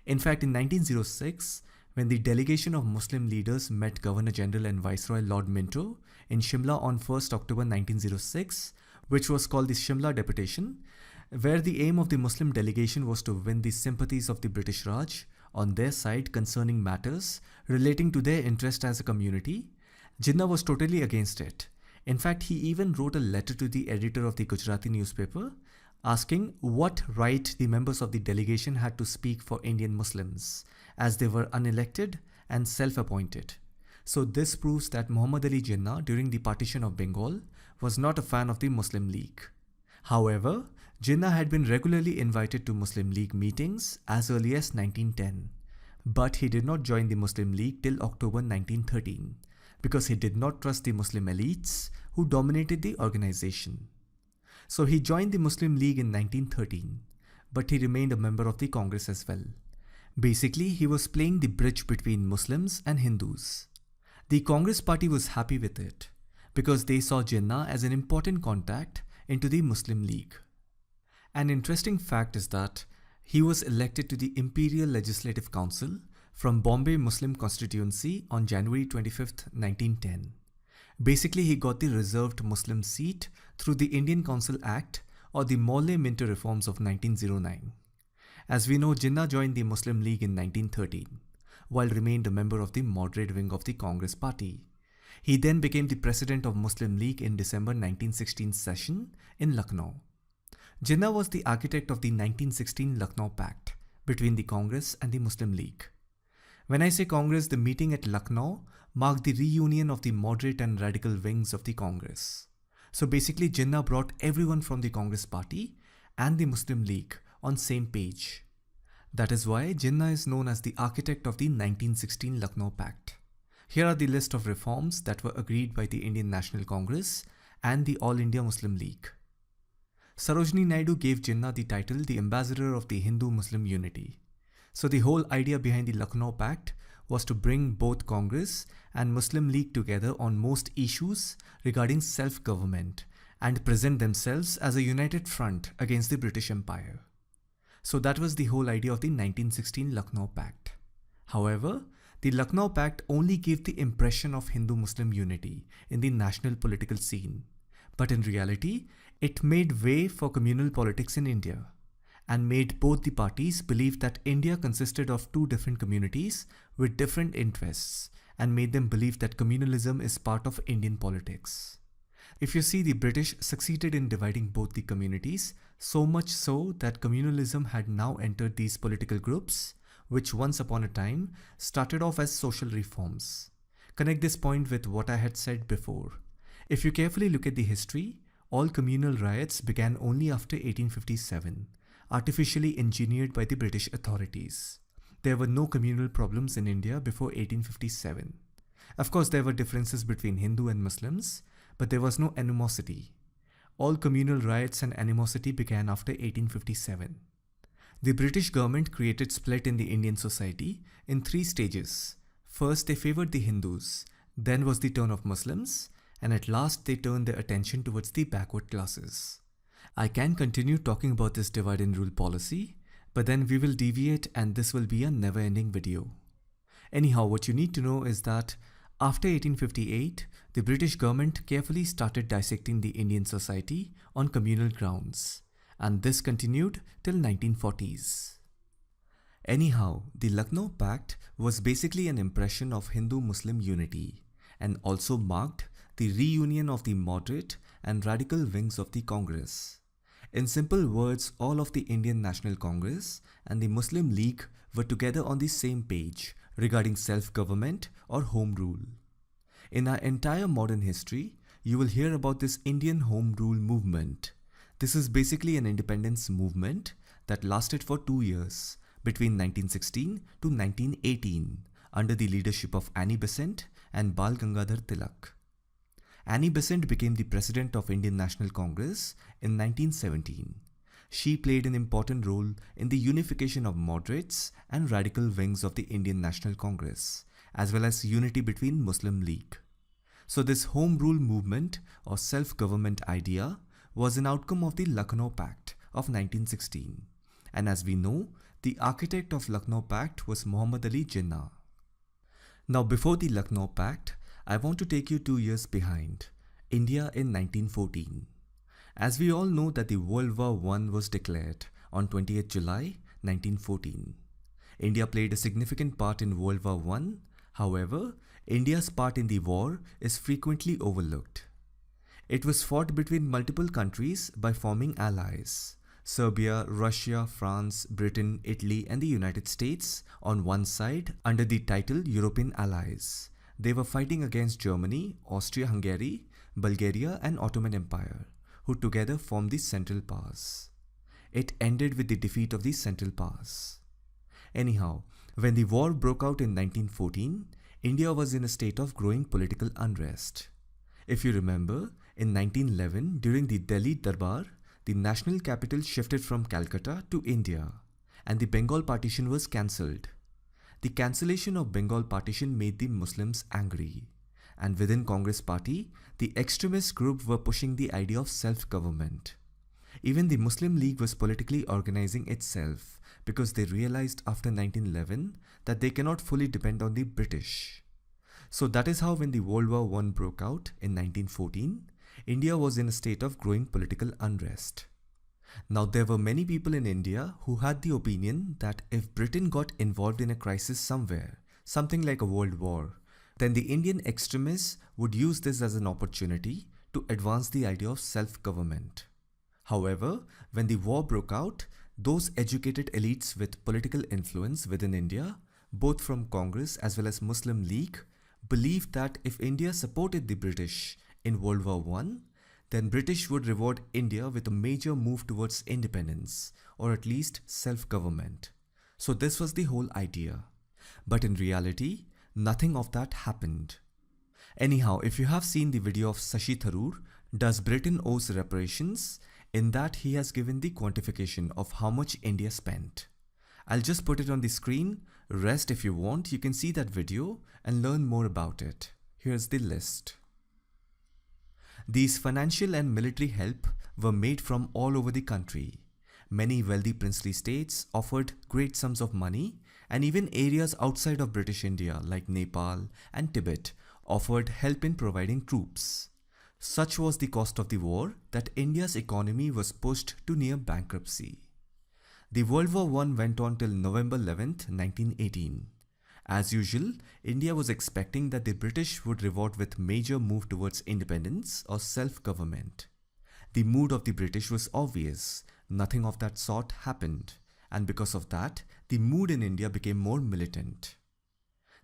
In fact, in 1906, when the delegation of Muslim leaders met Governor General and Viceroy Lord Minto in Shimla on 1st October 1906, which was called the Shimla Deputation, where the aim of the Muslim delegation was to win the sympathies of the British Raj on their side concerning matters relating to their interest as a community, Jinnah was totally against it. In fact, he even wrote a letter to the editor of the Gujarati newspaper asking what right the members of the delegation had to speak for Indian Muslims, as they were unelected and self-appointed. So this proves that Muhammad Ali Jinnah during the partition of Bengal was not a fan of the Muslim League. However, Jinnah had been regularly invited to Muslim League meetings as early as 1910, but he did not join the Muslim League till October 1913 because he did not trust the Muslim elites who dominated the organization. So he joined the Muslim League in 1913, but he remained a member of the Congress as well. Basically, he was playing the bridge between Muslims and Hindus. The Congress party was happy with it because they saw Jinnah as an important contact into the Muslim League. An interesting fact is that he was elected to the Imperial Legislative Council from Bombay Muslim constituency on January 25, 1910. Basically, he got the reserved Muslim seat through the Indian Council Act or the Morley-Minto reforms of 1909. As we know, Jinnah joined the Muslim League in 1913, while remained a member of the moderate wing of the Congress party. He then became the president of Muslim League in December 1916 session in Lucknow. Jinnah was the architect of the 1916 Lucknow Pact between the Congress and the Muslim League. When I say Congress, the meeting at Lucknow marked the reunion of the moderate and radical wings of the Congress. So basically, Jinnah brought everyone from the Congress party and the Muslim League on same page. That is why Jinnah is known as the architect of the 1916 Lucknow Pact. Here are the list of reforms that were agreed by the Indian National Congress and the All India Muslim League. Sarojini Naidu gave Jinnah the title the Ambassador of the Hindu-Muslim Unity. So the whole idea behind the Lucknow Pact was to bring both Congress and Muslim League together on most issues regarding self-government and present themselves as a united front against the British Empire. So that was the whole idea of the 1916 Lucknow Pact. However, the Lucknow Pact only gave the impression of Hindu-Muslim unity in the national political scene. But in reality, it made way for communal politics in India and made both the parties believe that India consisted of two different communities with different interests and made them believe that communalism is part of Indian politics. If you see, the British succeeded in dividing both the communities, so much so that communalism had now entered these political groups, which once upon a time started off as social reforms. Connect this point with what I had said before. If you carefully look at the history, all communal riots began only after 1857, artificially engineered by the British authorities. There were no communal problems in India before 1857. Of course, there were differences between Hindu and Muslims, but there was no animosity. All communal riots and animosity began after 1857. The British government created split in the Indian society in 3 stages. First they favored the Hindus, then was the turn of Muslims, and at last they turned their attention towards the backward classes. I can continue talking about this divide and rule policy, but then we will deviate and this will be a never-ending video. Anyhow, what you need to know is that after 1858, the British government carefully started dissecting the Indian society on communal grounds, and this continued till 1940s. Anyhow, the Lucknow Pact was basically an impression of Hindu-Muslim unity and also marked the reunion of the moderate and radical wings of the Congress. In simple words, all of the Indian National Congress and the Muslim League were together on the same page regarding self-government or home rule. In our entire modern history, you will hear about this Indian Home Rule movement. This is basically an independence movement that lasted for 2 years between 1916 to 1918 under the leadership of Annie Besant and Bal Gangadhar Tilak. Annie Besant became the president of Indian National Congress in 1917. She played an important role in the unification of moderates and radical wings of the Indian National Congress, as well as unity between Muslim League. So this Home Rule movement or self-government idea was an outcome of the Lucknow Pact of 1916. And as we know, the architect of Lucknow Pact was Muhammad Ali Jinnah. Now before the Lucknow Pact, I want to take you 2 years behind, India in 1914. As we all know that the World War I was declared on 28th July 1914. India played a significant part in World War I. However, India's part in the war is frequently overlooked. It was fought between multiple countries by forming allies. Serbia, Russia, France, Britain, Italy and the United States on one side under the title European Allies. They were fighting against Germany, Austria-Hungary, Bulgaria and Ottoman Empire, who together formed the Central Powers. It ended with the defeat of the Central Powers. Anyhow, when the war broke out in 1914, India was in a state of growing political unrest. If you remember, in 1911 during the Delhi Darbar, the national capital shifted from Calcutta to India and the Bengal partition was cancelled. The cancellation of Bengal partition made the Muslims angry, and within Congress party, the extremist group were pushing the idea of self-government. Even the Muslim League was politically organizing itself because they realized after 1911 that they cannot fully depend on the British. So that is how when the World War I broke out in 1914, India was in a state of growing political unrest. Now there were many people in India who had the opinion that if Britain got involved in a crisis somewhere, something like a world war, then the Indian extremists would use this as an opportunity to advance the idea of self-government. However, when the war broke out, those educated elites with political influence within India, both from Congress as well as Muslim League, believed that if India supported the British in World War I, then British would reward India with a major move towards independence or at least self-government. So this was the whole idea. But in reality, nothing of that happened. Anyhow, if you have seen the video of Shashi Tharoor, Does Britain Owes Reparations? In that he has given the quantification of how much India spent. I'll just put it on the screen. Rest if you want, you can see that video and learn more about it. Here's the list. These financial and military help were made from all over the country. Many wealthy princely states offered great sums of money, and even areas outside of British India like Nepal and Tibet offered help in providing troops. Such was the cost of the war that India's economy was pushed to near bankruptcy. The World War I went on till November 11th, 1918. As usual, India was expecting that the British would reward with major move towards independence or self-government. The mood of the British was obvious. Nothing of that sort happened, and because of that, the mood in India became more militant.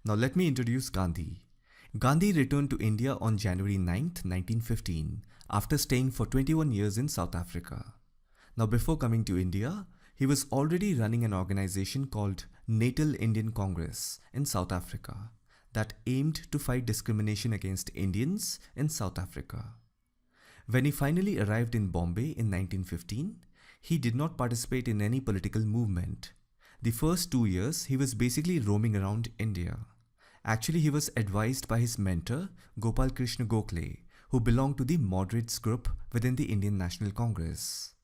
Now let me introduce Gandhi. Gandhi returned to India on January 9th, 1915, after staying for 21 years in South Africa. Now before coming to India, he was already running an organization called Natal Indian Congress in South Africa that aimed to fight discrimination against Indians in South Africa. When he finally arrived in Bombay in 1915, he did not participate in any political movement. The first 2 years, he was basically roaming around India. Actually, he was advised by his mentor, Gopal Krishna Gokhale, who belonged to the moderates group within the Indian National Congress.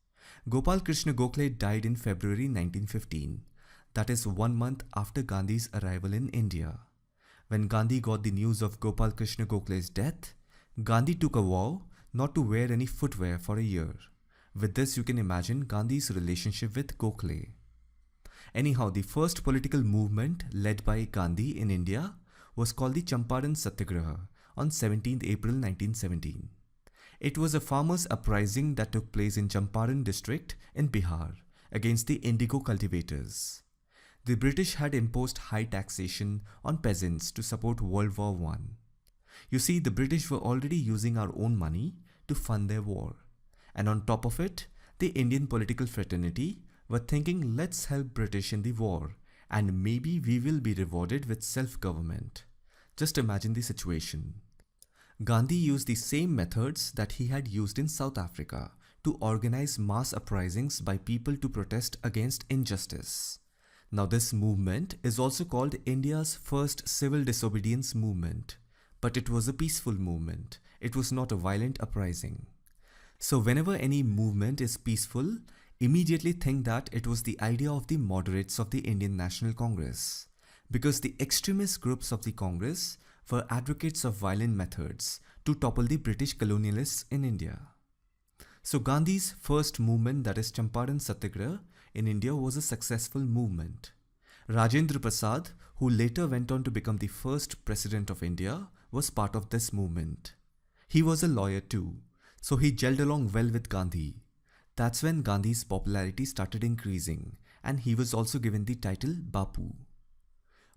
Gopal Krishna Gokhale died in February 1915, that is 1 month after Gandhi's arrival in India. When Gandhi got the news of Gopal Krishna Gokhale's death, Gandhi took a vow not to wear any footwear for a year. With this, you can imagine Gandhi's relationship with Gokhale. Anyhow, the first political movement led by Gandhi in India was called the Champaran Satyagraha on 17th April 1917. It was a farmers' uprising that took place in Champaran district in Bihar against the indigo cultivators. The British had imposed high taxation on peasants to support World War I. You see, the British were already using our own money to fund their war. And on top of it, the Indian political fraternity were thinking, let's help British in the war and maybe we will be rewarded with self-government. Just imagine the situation. Gandhi used the same methods that he had used in South Africa to organize mass uprisings by people to protest against injustice. Now this movement is also called India's first civil disobedience movement, but it was a peaceful movement. It was not a violent uprising. So whenever any movement is peaceful, immediately think that it was the idea of the moderates of the Indian National Congress, because the extremist groups of the Congress were advocates of violent methods to topple the British colonialists in India. So Gandhi's first movement, that is Champaran Satyagraha in India, was a successful movement. Rajendra Prasad, who later went on to become the first president of India, was part of this movement. He was a lawyer too, so he gelled along well with Gandhi. That's when Gandhi's popularity started increasing, and he was also given the title Bapu.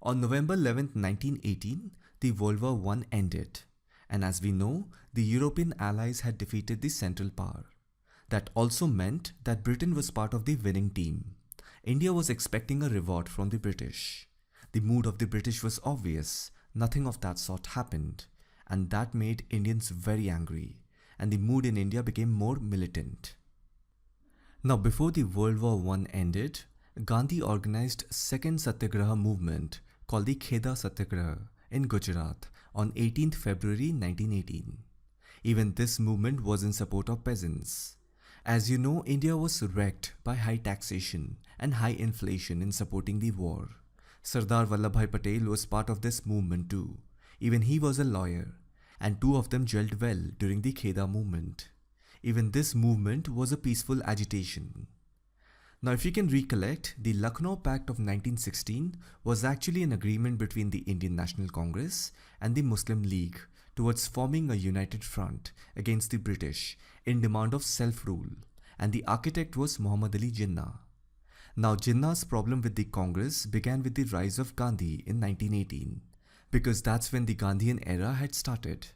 On November 11, 1918, the World War I ended, and as we know, the European allies had defeated the Central Power. That also meant that Britain was part of the winning team. India was expecting a reward from the British. The mood of the British was obvious. Nothing of that sort happened, and that made Indians very angry, and the mood in India became more militant. Now, before the World War I ended, Gandhi organized second Satyagraha movement called the Kheda Satyagraha in Gujarat on 18th February 1918. Even this movement was in support of peasants. As you know, India was wrecked by high taxation and high inflation in supporting the war. Sardar Vallabhbhai Patel was part of this movement too. Even he was a lawyer, and two of them gelled well during the Kheda movement. Even this movement was a peaceful agitation. Now, if you can recollect, the Lucknow Pact of 1916 was actually an agreement between the Indian National Congress and the Muslim League towards forming a united front against the British in demand of self-rule, and the architect was Muhammad Ali Jinnah. Now, Jinnah's problem with the Congress began with the rise of Gandhi in 1918, because that's when the Gandhian era had started.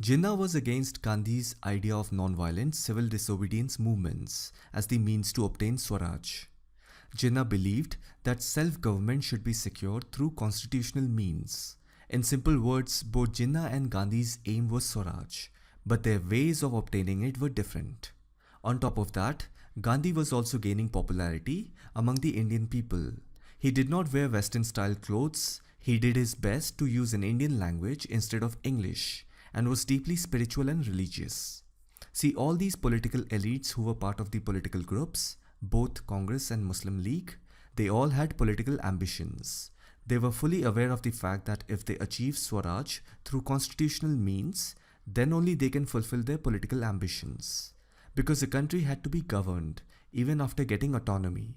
Jinnah was against Gandhi's idea of non-violent civil disobedience movements as the means to obtain Swaraj. Jinnah believed that self-government should be secured through constitutional means. In simple words, both Jinnah and Gandhi's aim was Swaraj, but their ways of obtaining it were different. On top of that, Gandhi was also gaining popularity among the Indian people. He did not wear Western-style clothes. He did his best to use an Indian language instead of English, and was deeply spiritual and religious. See, all these political elites who were part of the political groups, both Congress and Muslim League, they all had political ambitions. They were fully aware of the fact that if they achieve Swaraj through constitutional means, then only they can fulfill their political ambitions. Because the country had to be governed even after getting autonomy.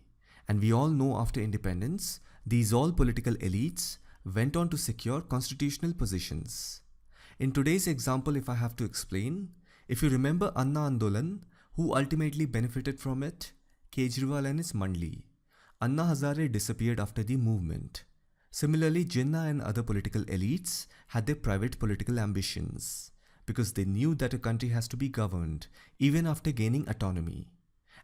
And we all know after independence, these all political elites went on to secure constitutional positions. In today's example, if I have to explain, if you remember Anna Andolan, who ultimately benefited from it? Kejriwal and his Mandli. Anna Hazare disappeared after the movement. Similarly, Jinnah and other political elites had their private political ambitions, because they knew that a country has to be governed even after gaining autonomy.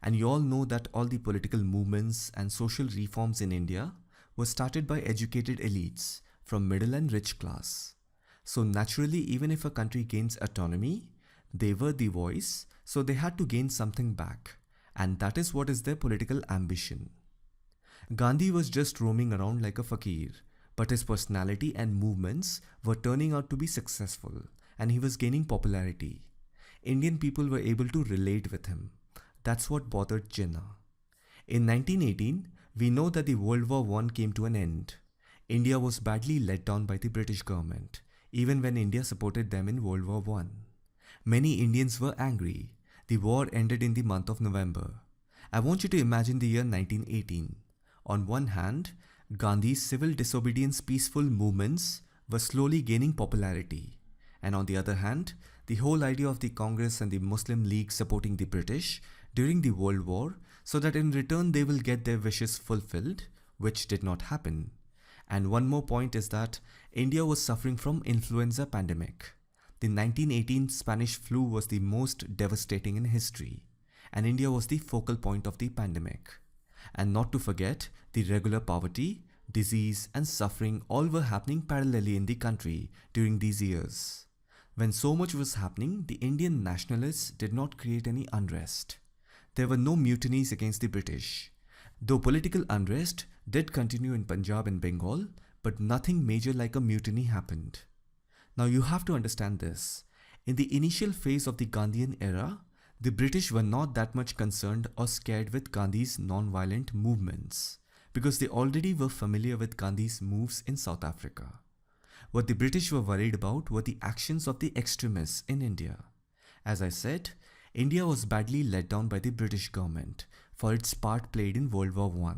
And you all know that all the political movements and social reforms in India were started by educated elites from middle and rich class. So naturally, even if a country gains autonomy, they were the voice, so they had to gain something back, and that is what is their political ambition. Gandhi was just roaming around like a fakir, but his personality and movements were turning out to be successful and he was gaining popularity. Indian people were able to relate with him. That's what bothered Jinnah. In 1918, we know that the World War I came to an end. India was badly let down by the British government, even when India supported them in World War I. Many Indians were angry. The war ended in the month of November. I want you to imagine the year 1918. On one hand, Gandhi's civil disobedience peaceful movements were slowly gaining popularity. And on the other hand, the whole idea of the Congress and the Muslim League supporting the British during the World War so that in return they will get their wishes fulfilled, which did not happen. And one more point is that India was suffering from influenza pandemic. The 1918 Spanish flu was the most devastating in history, and India was the focal point of the pandemic. And not to forget, the regular poverty, disease and suffering all were happening parallelly in the country during these years. When so much was happening, the Indian nationalists did not create any unrest. There were no mutinies against the British. Though political unrest did continue in Punjab and Bengal, but nothing major like a mutiny happened. Now you have to understand this. In the initial phase of the Gandhian era, the British were not that much concerned or scared with Gandhi's non-violent movements because they already were familiar with Gandhi's moves in South Africa. What the British were worried about were the actions of the extremists in India. As I said, India was badly let down by the British government for its part played in World War I.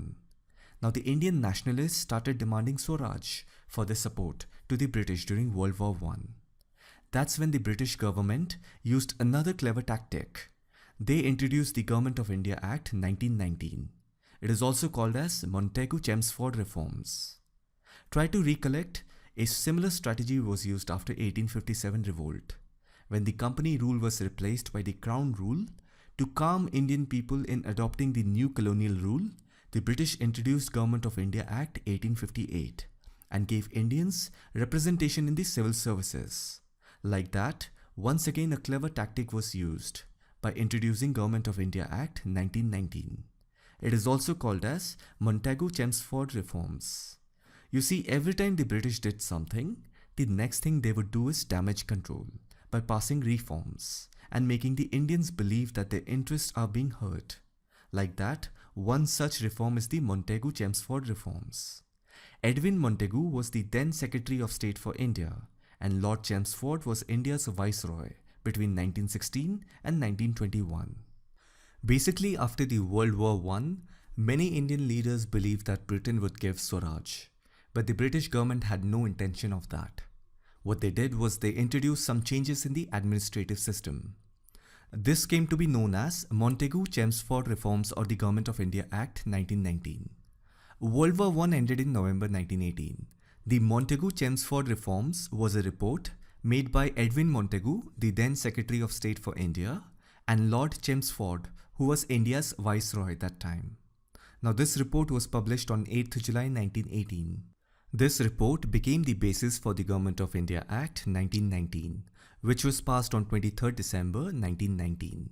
Now the Indian nationalists started demanding Swaraj for their support to the British during World War I. That's when the British government used another clever tactic. They introduced the Government of India Act 1919. It is also called as Montagu-Chelmsford reforms. Try to recollect, a similar strategy was used after 1857 revolt, when the company rule was replaced by the crown rule. To calm Indian people in adopting the new colonial rule, the British introduced Government of India Act 1858 and gave Indians representation in the civil services. Like that, once again a clever tactic was used by introducing Government of India Act 1919. It is also called as Montagu-Chelmsford reforms. You see, every time the British did something, the next thing they would do is damage control by passing reforms and making the Indians believe that their interests are being hurt. Like that, one such reform is the Montagu-Chelmsford reforms. Edwin Montagu was the then Secretary of State for India, and Lord Chelmsford was India's Viceroy between 1916 and 1921. Basically, after the World War I, many Indian leaders believed that Britain would give Swaraj, but the British government had no intention of that. What they did was they introduced some changes in the administrative system. This came to be known as Montagu-Chelmsford Reforms or the Government of India Act 1919. World War I ended in November 1918. The Montagu-Chelmsford Reforms was a report made by Edwin Montagu, the then Secretary of State for India, and Lord Chelmsford, who was India's Viceroy at that time. Now this report was published on 8th July 1918. This report became the basis for the Government of India Act 1919, which was passed on 23rd December 1919.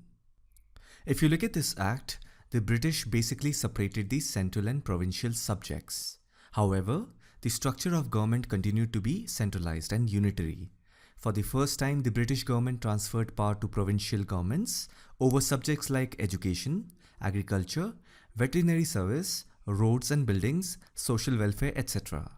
If you look at this act, the British basically separated the central and provincial subjects. However, the structure of government continued to be centralized and unitary. For the first time, the British government transferred power to provincial governments over subjects like education, agriculture, veterinary service, roads and buildings, social welfare, etc.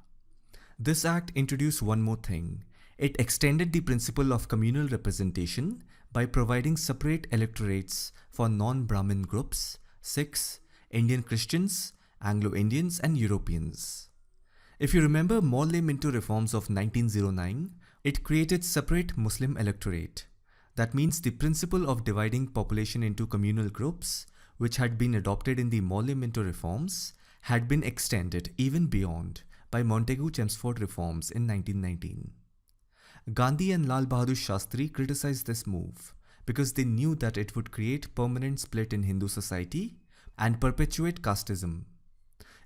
This act introduced one more thing. It extended the principle of communal representation by providing separate electorates for non-Brahmin groups, Sikhs, Indian Christians, Anglo-Indians and Europeans. If you remember Morley-Minto reforms of 1909, it created separate Muslim electorate. That means the principle of dividing population into communal groups, which had been adopted in the Morley-Minto reforms, had been extended even beyond by Montagu-Chelmsford reforms in 1919. Gandhi and Lal Bahadur Shastri criticized this move because they knew that it would create permanent split in Hindu society and perpetuate casteism.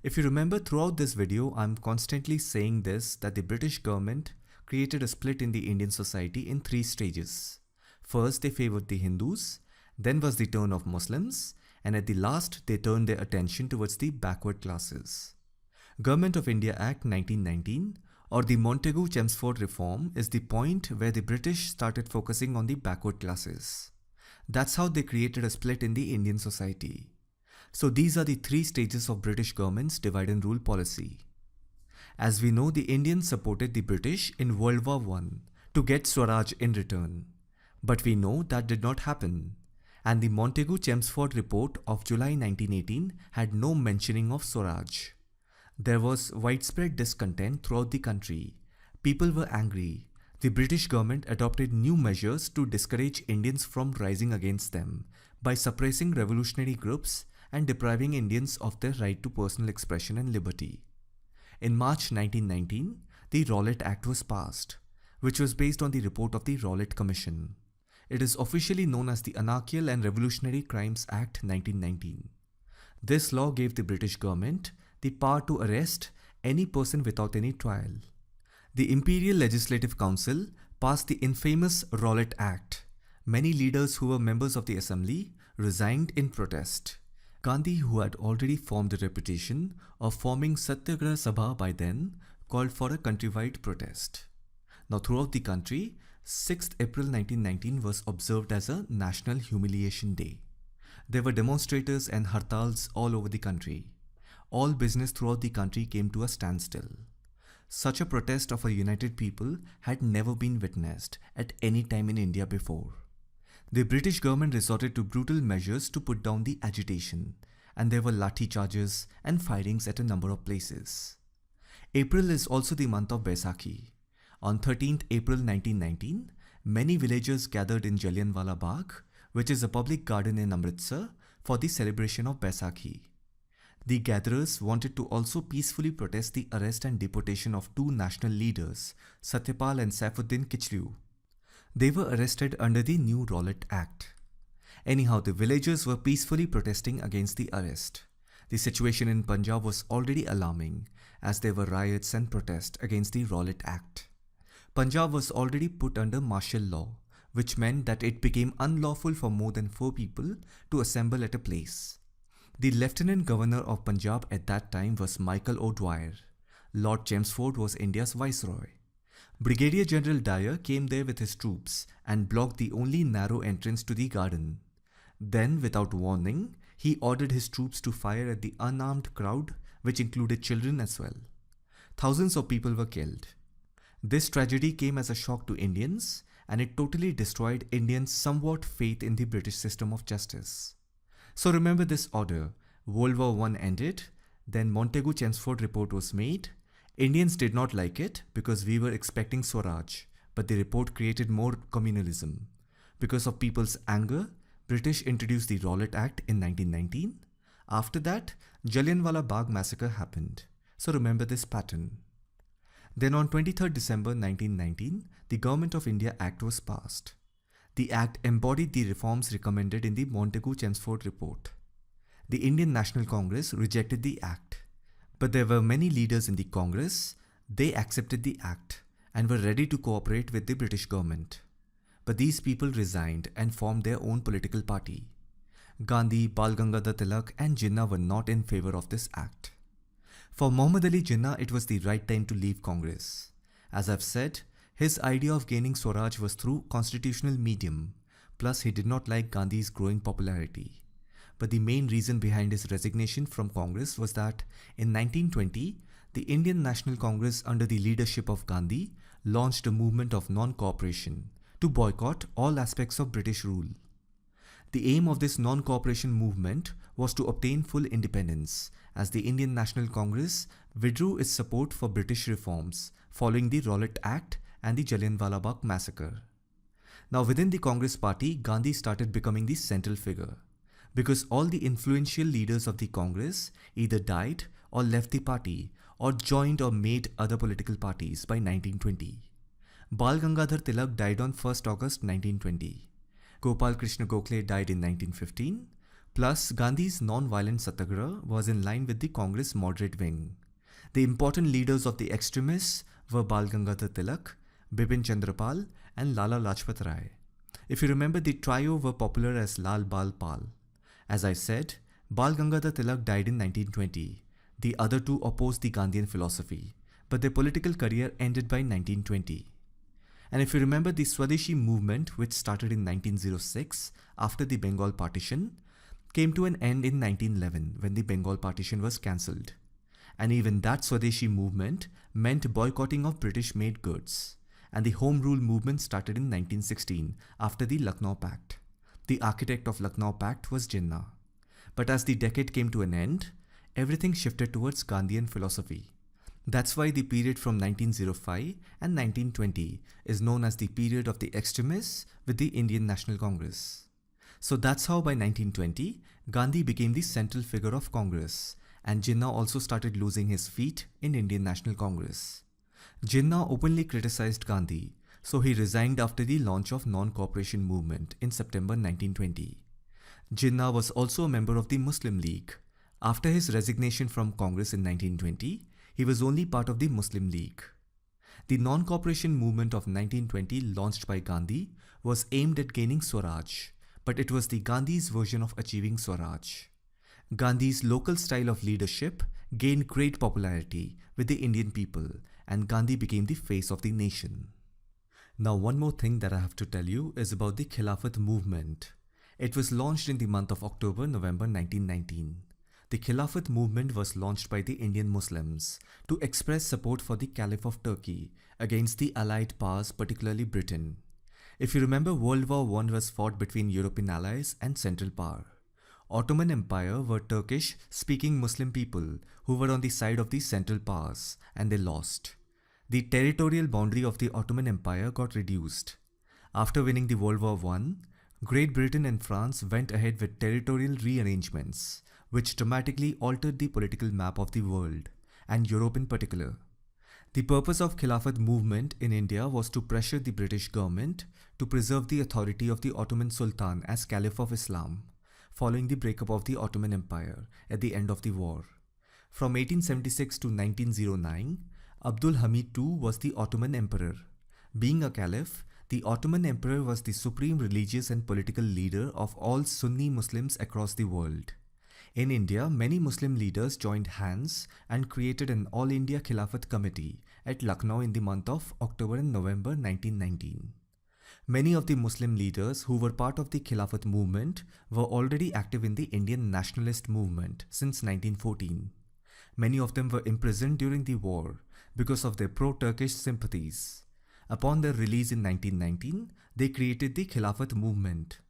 If you remember throughout this video, I'm constantly saying this, that the British government created a split in the Indian society in 3 stages. First, they favored the Hindus, then was the turn of Muslims, and at the last, they turned their attention towards the backward classes. Government of India Act 1919 or the Montagu-Chelmsford reform is the point where the British started focusing on the backward classes. That's how they created a split in the Indian society. So these are the three stages of British government's divide and rule policy. As we know, the Indians supported the British in World War I to get Swaraj in return. But we know that did not happen. And the Montagu-Chelmsford report of July 1918 had no mentioning of Swaraj. There was widespread discontent throughout the country. People were angry. The British government adopted new measures to discourage Indians from rising against them by suppressing revolutionary groups and depriving Indians of their right to personal expression and liberty. In March 1919, the Rowlatt Act was passed, which was based on the report of the Rowlatt Commission. It is officially known as the Anarchical and Revolutionary Crimes Act 1919. This law gave the British government the power to arrest any person without any trial. The Imperial Legislative Council passed the infamous Rowlatt Act. Many leaders who were members of the assembly resigned in protest. Gandhi, who had already formed a reputation of forming Satyagraha Sabha by then, called for a countrywide protest. Now throughout the country, 6th April 1919 was observed as a National Humiliation Day. There were demonstrators and hartals all over the country. All business throughout the country came to a standstill. Such a protest of a united people had never been witnessed at any time in India before. The British government resorted to brutal measures to put down the agitation, and there were lathi charges and firings at a number of places. April is also the month of Baisakhi. On 13th April 1919, many villagers gathered in Jallianwala Bagh, which is a public garden in Amritsar, for the celebration of Baisakhi. The gatherers wanted to also peacefully protest the arrest and deportation of two national leaders, Satyapal and Saifuddin Kichliu. They were arrested under the new Rowlatt Act. Anyhow, the villagers were peacefully protesting against the arrest. The situation in Punjab was already alarming, as there were riots and protests against the Rowlatt Act. Punjab was already put under martial law, which meant that it became unlawful for more than 4 people to assemble at a place. The Lieutenant Governor of Punjab at that time was Michael O'Dwyer. Lord Chelmsford was India's Viceroy. Brigadier General Dyer came there with his troops and blocked the only narrow entrance to the garden. Then, without warning, he ordered his troops to fire at the unarmed crowd, which included children as well. Thousands of people were killed. This tragedy came as a shock to Indians, and it totally destroyed Indians' somewhat faith in the British system of justice. So remember this order. World War I ended, then Montagu-Chelmsford report was made. Indians did not like it because we were expecting Swaraj, but the report created more communalism. Because of people's anger, British introduced the Rowlatt Act in 1919. After that, Jallianwala Bagh massacre happened. So remember this pattern. Then on 23rd December 1919, the Government of India Act was passed. The Act embodied the reforms recommended in the Montagu-Chelmsford report. The Indian National Congress rejected the Act. But there were many leaders in the Congress. They accepted the Act and were ready to cooperate with the British government. But these people resigned and formed their own political party. Gandhi, Bal Gangadhar Tilak and Jinnah were not in favor of this Act. For Muhammad Ali Jinnah, it was the right time to leave Congress. As I've said, his idea of gaining Swaraj was through constitutional medium, plus he did not like Gandhi's growing popularity. But the main reason behind his resignation from Congress was that in 1920, the Indian National Congress under the leadership of Gandhi launched a movement of non-cooperation to boycott all aspects of British rule. The aim of this non-cooperation movement was to obtain full independence, as the Indian National Congress withdrew its support for British reforms following the Rowlatt Act and the Jallianwala Bagh massacre. Now within the Congress party, Gandhi started becoming the central figure, because all the influential leaders of the Congress either died or left the party or joined or made other political parties by 1920. Bal Gangadhar Tilak died on 1st August 1920. Gopal Krishna Gokhale died in 1915. Plus, Gandhi's non-violent Satyagraha was in line with the Congress moderate wing. The important leaders of the extremists were Bal Gangadhar Tilak, Bipin Chandra Pal and Lala Lajpat Rai. If you remember, the trio were popular as Lal Bal Pal. As I said, Bal Gangadhar Tilak died in 1920. The other two opposed the Gandhian philosophy, but their political career ended by 1920. And if you remember, the Swadeshi movement, which started in 1906 after the Bengal partition, came to an end in 1911 when the Bengal partition was cancelled. And even that Swadeshi movement meant boycotting of British-made goods. And the Home Rule movement started in 1916 after the Lucknow Pact. The architect of Lucknow Pact was Jinnah. But as the decade came to an end, everything shifted towards Gandhian philosophy. That's why the period from 1905 and 1920 is known as the period of the extremists with the Indian National Congress. So that's how by 1920, Gandhi became the central figure of Congress, and Jinnah also started losing his feet in Indian National Congress. Jinnah openly criticized Gandhi, so he resigned after the launch of non-cooperation movement in September 1920. Jinnah was also a member of the Muslim League. After his resignation from Congress in 1920, he was only part of the Muslim League. The non-cooperation movement of 1920 launched by Gandhi was aimed at gaining Swaraj, but it was the Gandhi's version of achieving Swaraj. Gandhi's local style of leadership gained great popularity with the Indian people, and Gandhi became the face of the nation. Now, one more thing that I have to tell you is about the Khilafat movement. It was launched in the month of October-November 1919. The Khilafat movement was launched by the Indian Muslims to express support for the Caliph of Turkey against the Allied powers, particularly Britain. If you remember, World War I was fought between European allies and Central Power. Ottoman Empire were Turkish-speaking Muslim people who were on the side of the Central Powers, and they lost. The territorial boundary of the Ottoman Empire got reduced. After winning the World War I, Great Britain and France went ahead with territorial rearrangements, which dramatically altered the political map of the world, and Europe in particular. The purpose of Khilafat movement in India was to pressure the British government to preserve the authority of the Ottoman Sultan as Caliph of Islam, following the breakup of the Ottoman Empire at the end of the war. From 1876 to 1909, Abdul Hamid II was the Ottoman Emperor. Being a Caliph, the Ottoman Emperor was the supreme religious and political leader of all Sunni Muslims across the world. In India, many Muslim leaders joined hands and created an All India Khilafat Committee at Lucknow in the month of October and November 1919. Many of the Muslim leaders who were part of the Khilafat movement were already active in the Indian nationalist movement since 1914. Many of them were imprisoned during the war because of their pro-Turkish sympathies. Upon their release in 1919, they created the Khilafat movement.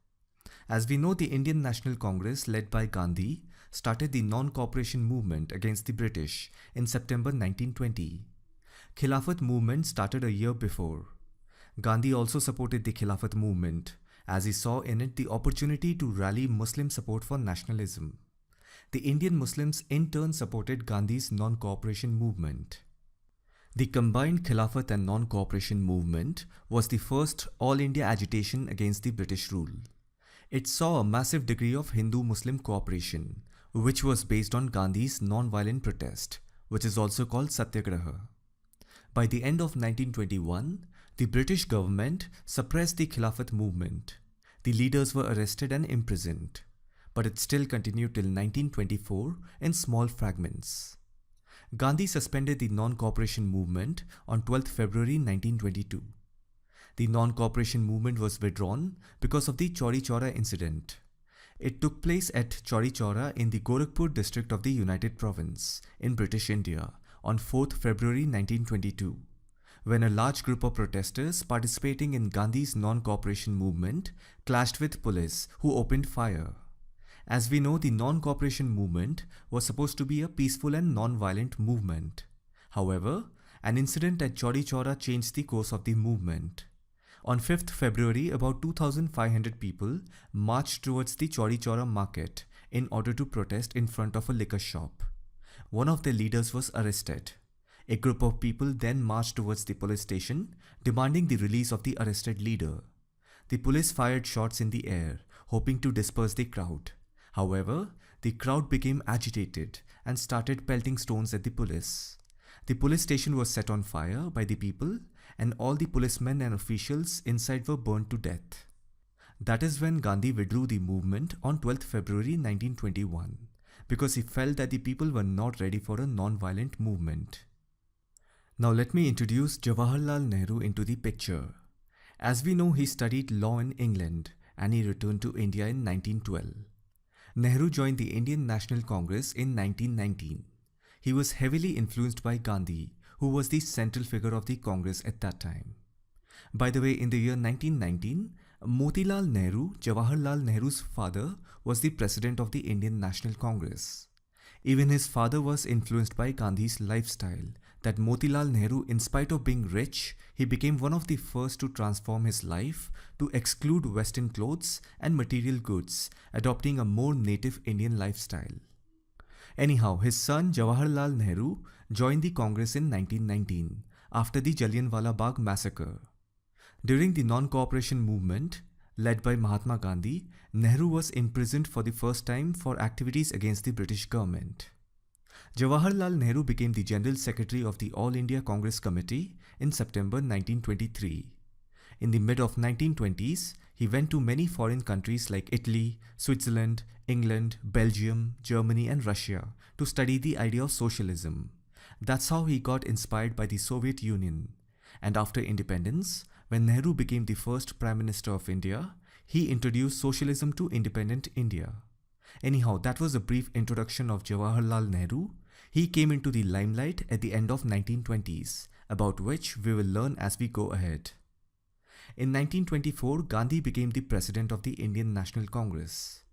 As we know, the Indian National Congress, led by Gandhi, started the non-cooperation movement against the British in September 1920. Khilafat movement started a year before. Gandhi also supported the Khilafat movement, as he saw in it the opportunity to rally Muslim support for nationalism. The Indian Muslims in turn supported Gandhi's non-cooperation movement. The combined Khilafat and non-cooperation movement was the first all-India agitation against the British rule. It saw a massive degree of Hindu-Muslim cooperation, which was based on Gandhi's non-violent protest, which is also called Satyagraha. By the end of 1921, the British government suppressed the Khilafat movement. The leaders were arrested and imprisoned, but it still continued till 1924 in small fragments. Gandhi suspended the non-cooperation movement on 12th February 1922. The non-cooperation movement was withdrawn because of the Chauri Chaura incident. It took place at Chauri Chaura in the Gorakhpur district of the United Province in British India on 4th February 1922, when a large group of protesters participating in Gandhi's non-cooperation movement clashed with police who opened fire. As we know, the non-cooperation movement was supposed to be a peaceful and non-violent movement. However, an incident at Chauri Chaura changed the course of the movement. On 5th February, about 2,500 people marched towards the Chauri Chaura market in order to protest in front of a liquor shop. One of their leaders was arrested. A group of people then marched towards the police station, demanding the release of the arrested leader. The police fired shots in the air, hoping to disperse the crowd. However, the crowd became agitated and started pelting stones at the police. The police station was set on fire by the people, and all the policemen and officials inside were burned to death. That is when Gandhi withdrew the movement on 12th February 1921, because he felt that the people were not ready for a non-violent movement. Now let me introduce Jawaharlal Nehru into the picture. As we know, he studied law in England and he returned to India in 1912. Nehru joined the Indian National Congress in 1919. He was heavily influenced by Gandhi, who was the central figure of the Congress at that time. By the way, in the year 1919, Motilal Nehru, Jawaharlal Nehru's father, was the president of the Indian National Congress. Even his father was influenced by Gandhi's lifestyle, that Motilal Nehru, in spite of being rich, he became one of the first to transform his life to exclude Western clothes and material goods, adopting a more native Indian lifestyle. Anyhow, his son Jawaharlal Nehru joined the Congress in 1919 after the Jallianwala Bagh massacre. During the non-cooperation movement, led by Mahatma Gandhi, Nehru was imprisoned for the first time for activities against the British government. Jawaharlal Nehru became the General Secretary of the All India Congress Committee in September 1923. In the mid of 1920s, he went to many foreign countries like Italy, Switzerland, England, Belgium, Germany and Russia to study the idea of socialism. That's how he got inspired by the Soviet Union. And after independence, when Nehru became the first Prime Minister of India, he introduced socialism to independent India. Anyhow, that was a brief introduction of Jawaharlal Nehru. He came into the limelight at the end of 1920s, about which we will learn as we go ahead. In 1924, Gandhi became the president of the Indian National Congress.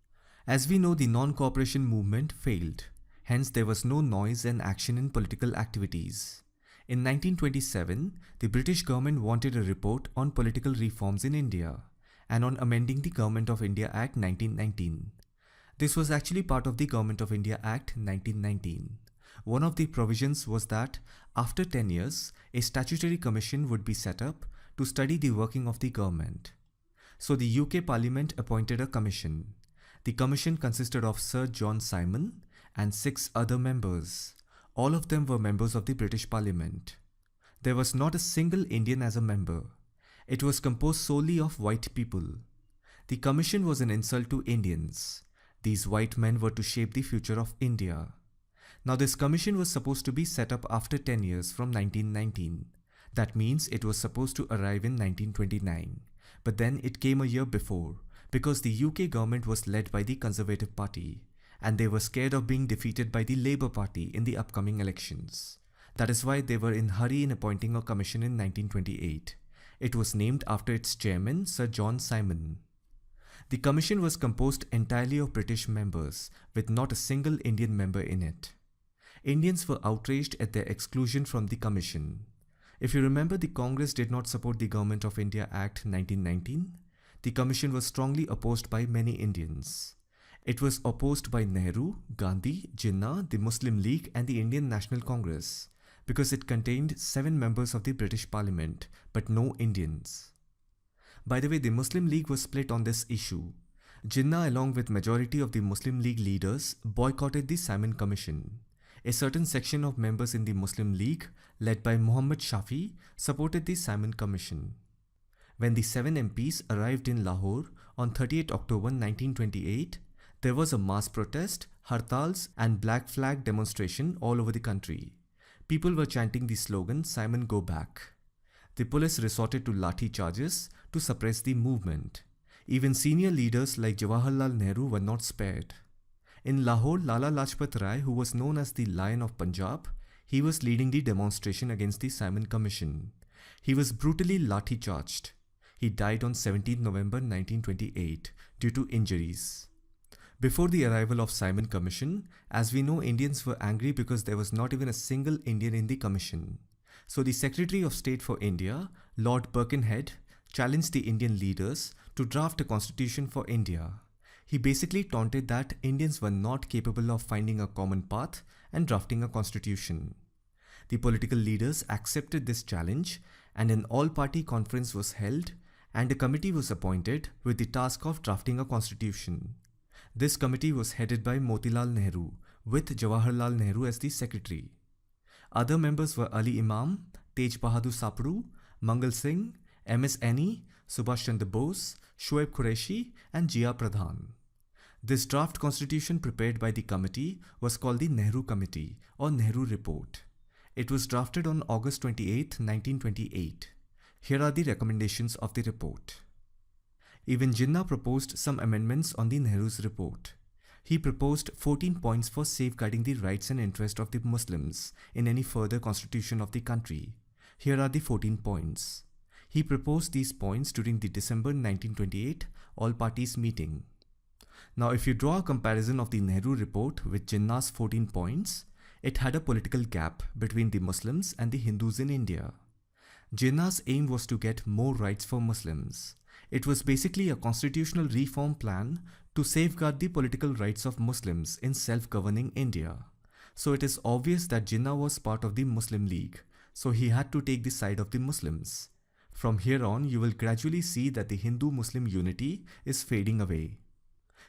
As we know, the non-cooperation movement failed. Hence, there was no noise and action in political activities. In 1927, the British government wanted a report on political reforms in India and on amending the Government of India Act 1919. This was actually part of the Government of India Act 1919. One of the provisions was that after 10 years, a statutory commission would be set up to study the working of the government. So the UK Parliament appointed a commission. The commission consisted of Sir John Simon and 6 other members. All of them were members of the British Parliament. There was not a single Indian as a member. It was composed solely of white people. The commission was an insult to Indians. These white men were to shape the future of India. Now this commission was supposed to be set up after 10 years from 1919. That means it was supposed to arrive in 1929. But then it came a year before because the UK government was led by the Conservative Party and they were scared of being defeated by the Labour Party in the upcoming elections. That is why they were in a hurry in appointing a commission in 1928. It was named after its chairman, Sir John Simon. The commission was composed entirely of British members, with not a single Indian member in it. Indians were outraged at their exclusion from the commission. If you remember, the Congress did not support the Government of India Act 1919. The commission was strongly opposed by many Indians. It was opposed by Nehru, Gandhi, Jinnah, the Muslim League and the Indian National Congress because it contained 7 members of the British Parliament but no Indians. By the way, the Muslim League was split on this issue. Jinnah, along with majority of the Muslim League leaders, boycotted the Simon Commission. A certain section of members in the Muslim League, led by Muhammad Shafi, supported the Simon Commission. When the 7 MPs arrived in Lahore on 30th October 1928, there was a mass protest, hartals and black flag demonstration all over the country. People were chanting the slogan, "Simon go back." The police resorted to lathi charges to suppress the movement. Even senior leaders like Jawaharlal Nehru were not spared. In Lahore, Lala Lajpat Rai, who was known as the Lion of Punjab, he was leading the demonstration against the Simon Commission. He was brutally lathi charged. He died on 17 November 1928 due to injuries. Before the arrival of Simon Commission, as we know, Indians were angry because there was not even a single Indian in the commission. So the Secretary of State for India, Lord Birkenhead, challenged the Indian leaders to draft a constitution for India. He basically taunted that Indians were not capable of finding a common path and drafting a constitution. The political leaders accepted this challenge and an all-party conference was held and a committee was appointed with the task of drafting a constitution. This committee was headed by Motilal Nehru, with Jawaharlal Nehru as the secretary. Other members were Ali Imam, Tej Bahadur Sapru, Mangal Singh, M.S. Annie, Subhash Chandra Bose, Shoaib Qureshi and Jia Pradhan. This draft constitution prepared by the committee was called the Nehru Committee or Nehru Report. It was drafted on August 28, 1928. Here are the recommendations of the report. Even Jinnah proposed some amendments on the Nehru's report. He proposed 14 points for safeguarding the rights and interests of the Muslims in any further constitution of the country. Here are the 14 points. He proposed these points during the December 1928 all-parties meeting. Now, if you draw a comparison of the Nehru report with Jinnah's 14 points, it had a political gap between the Muslims and the Hindus in India. Jinnah's aim was to get more rights for Muslims. It was basically a constitutional reform plan to safeguard the political rights of Muslims in self-governing India. So it is obvious that Jinnah was part of the Muslim League, so he had to take the side of the Muslims. From here on, you will gradually see that the Hindu-Muslim unity is fading away.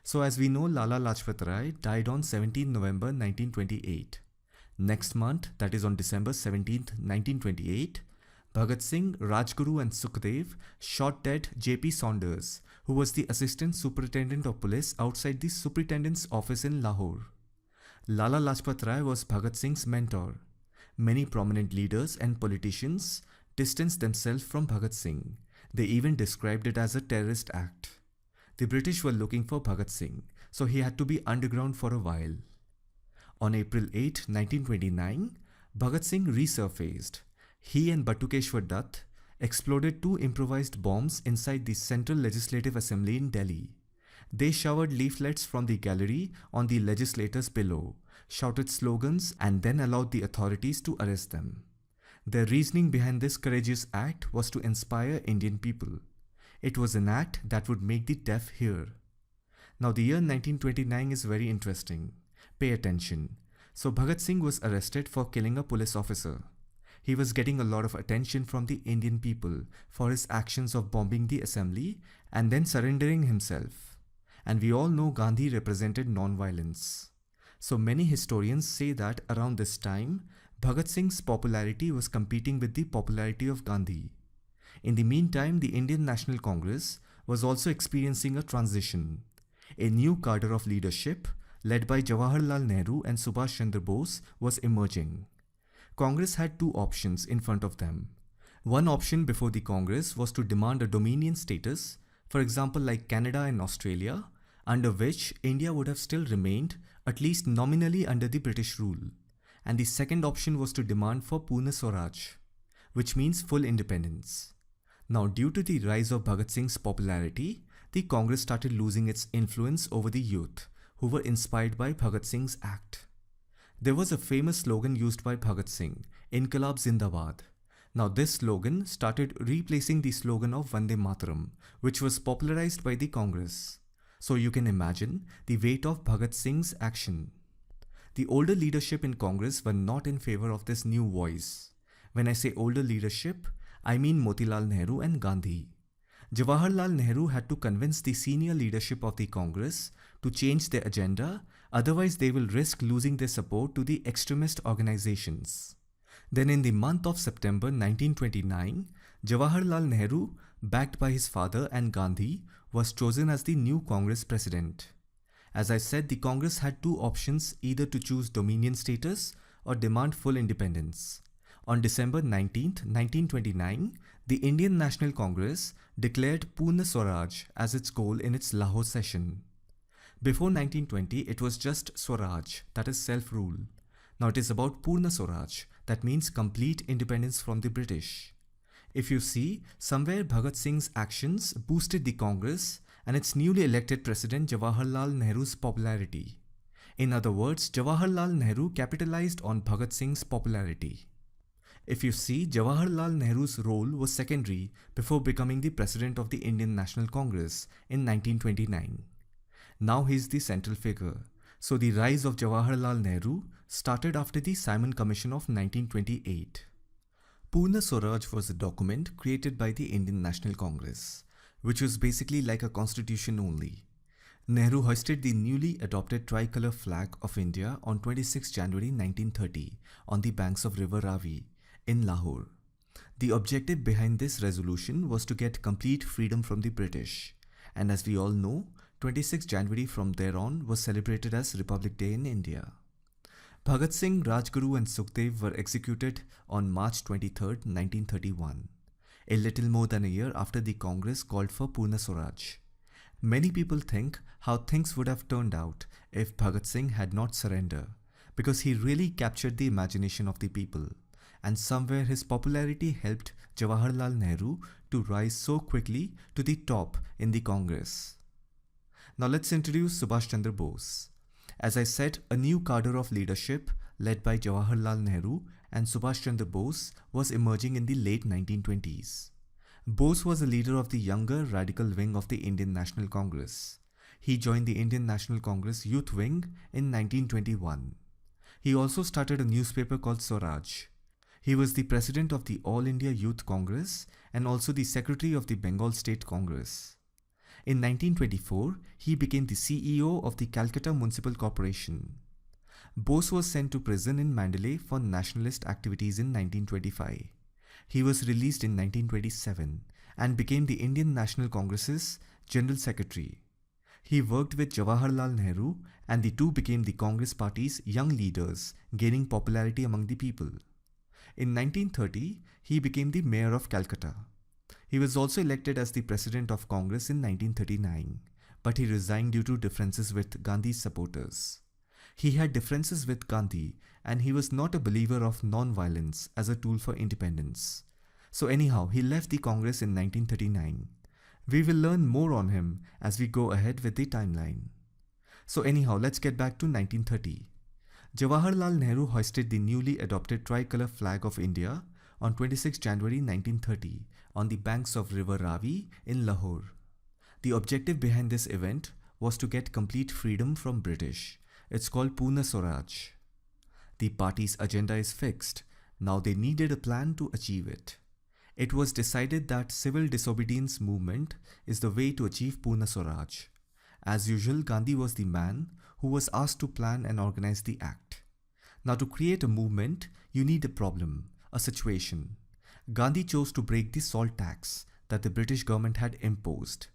So as we know, Lala Lajpat Rai died on 17 November 1928. Next month, that is on December 17, 1928, Bhagat Singh, Rajguru and Sukhdev shot dead J.P. Saunders, who was the Assistant Superintendent of Police outside the Superintendent's office in Lahore. Lala Lajpat Rai was Bhagat Singh's mentor. Many prominent leaders and politicians distanced themselves from Bhagat Singh. They even described it as a terrorist act. The British were looking for Bhagat Singh, so he had to be underground for a while. On April 8, 1929, Bhagat Singh resurfaced. He and Batukeshwar Dutt exploded 2 improvised bombs inside the Central Legislative Assembly in Delhi. They showered leaflets from the gallery on the legislators below, shouted slogans, and then allowed the authorities to arrest them. Their reasoning behind this courageous act was to inspire Indian people. It was an act that would make the deaf hear. Now the year 1929 is very interesting. Pay attention. So Bhagat Singh was arrested for killing a police officer. He was getting a lot of attention from the Indian people for his actions of bombing the assembly and then surrendering himself. And we all know Gandhi represented non-violence. So many historians say that around this time, Bhagat Singh's popularity was competing with the popularity of Gandhi. In the meantime, the Indian National Congress was also experiencing a transition. A new cadre of leadership, led by Jawaharlal Nehru and Subhash Chandra Bose, was emerging. Congress had 2 options in front of them. One option before the Congress was to demand a dominion status, for example like Canada and Australia, under which India would have still remained at least nominally under the British rule. And the second option was to demand for Purna Swaraj, which means full independence. Now, due to the rise of Bhagat Singh's popularity, the Congress started losing its influence over the youth, who were inspired by Bhagat Singh's act. There was a famous slogan used by Bhagat Singh, Inqilab Zindabad. Now this slogan started replacing the slogan of Vande Mataram, which was popularized by the Congress. So you can imagine the weight of Bhagat Singh's action. The older leadership in Congress were not in favor of this new voice. When I say older leadership, I mean Motilal Nehru and Gandhi. Jawaharlal Nehru had to convince the senior leadership of the Congress to change their agenda, otherwise they will risk losing their support to the extremist organizations. Then in the month of September 1929, Jawaharlal Nehru, backed by his father and Gandhi, was chosen as the new Congress president. As I said, the Congress had 2 options, either to choose dominion status or demand full independence. On December 19, 1929, the Indian National Congress declared Purna Swaraj as its goal in its Lahore session. Before 1920, it was just Swaraj, that is self-rule. Now it is about Purna Swaraj, that means complete independence from the British. If you see, somewhere Bhagat Singh's actions boosted the Congress and its newly elected president Jawaharlal Nehru's popularity. In other words, Jawaharlal Nehru capitalized on Bhagat Singh's popularity. If you see, Jawaharlal Nehru's role was secondary before becoming the president of the Indian National Congress in 1929. Now he is the central figure. So the rise of Jawaharlal Nehru started after the Simon Commission of 1928. Purna Swaraj was a document created by the Indian National Congress, which was basically like a constitution only. Nehru hoisted the newly adopted tricolour flag of India on 26 January 1930 on the banks of River Ravi in Lahore. The objective behind this resolution was to get complete freedom from the British. And as we all know, 26 January from there on was celebrated as Republic Day in India. Bhagat Singh, Rajguru and Sukhdev were executed on March 23, 1931, a little more than a year after the Congress called for Purna Swaraj. Many people think how things would have turned out if Bhagat Singh had not surrendered, because he really captured the imagination of the people, and somewhere his popularity helped Jawaharlal Nehru to rise so quickly to the top in the Congress. Now let's introduce Subhash Chandra Bose. As I said, a new cadre of leadership led by Jawaharlal Nehru and Subhash Chandra Bose was emerging in the late 1920s. Bose was a leader of the younger radical wing of the Indian National Congress. He joined the Indian National Congress Youth Wing in 1921. He also started a newspaper called Swaraj. He was the president of the All India Youth Congress and also the secretary of the Bengal State Congress. In 1924, he became the CEO of the Calcutta Municipal Corporation. Bose was sent to prison in Mandalay for nationalist activities in 1925. He was released in 1927 and became the Indian National Congress's General Secretary. He worked with Jawaharlal Nehru and the two became the Congress Party's young leaders, gaining popularity among the people. In 1930, he became the mayor of Calcutta. He was also elected as the president of Congress in 1939, but he resigned due to differences with Gandhi's supporters. He had differences with Gandhi and he was not a believer of non-violence as a tool for independence. So anyhow, he left the Congress in 1939. We will learn more on him as we go ahead with the timeline. So anyhow, let's get back to 1930. Jawaharlal Nehru hoisted the newly adopted tricolour flag of India on 26 January 1930 on the banks of River Ravi in Lahore. The objective behind this event was to get complete freedom from British. It's called Purna Swaraj. The party's agenda is fixed. Now they needed a plan to achieve it. It was decided that civil disobedience movement is the way to achieve Purna Swaraj. As usual, Gandhi was the man who was asked to plan and organize the act. Now to create a movement, you need a problem, a situation. Gandhi chose to break the salt tax that the British government had imposed.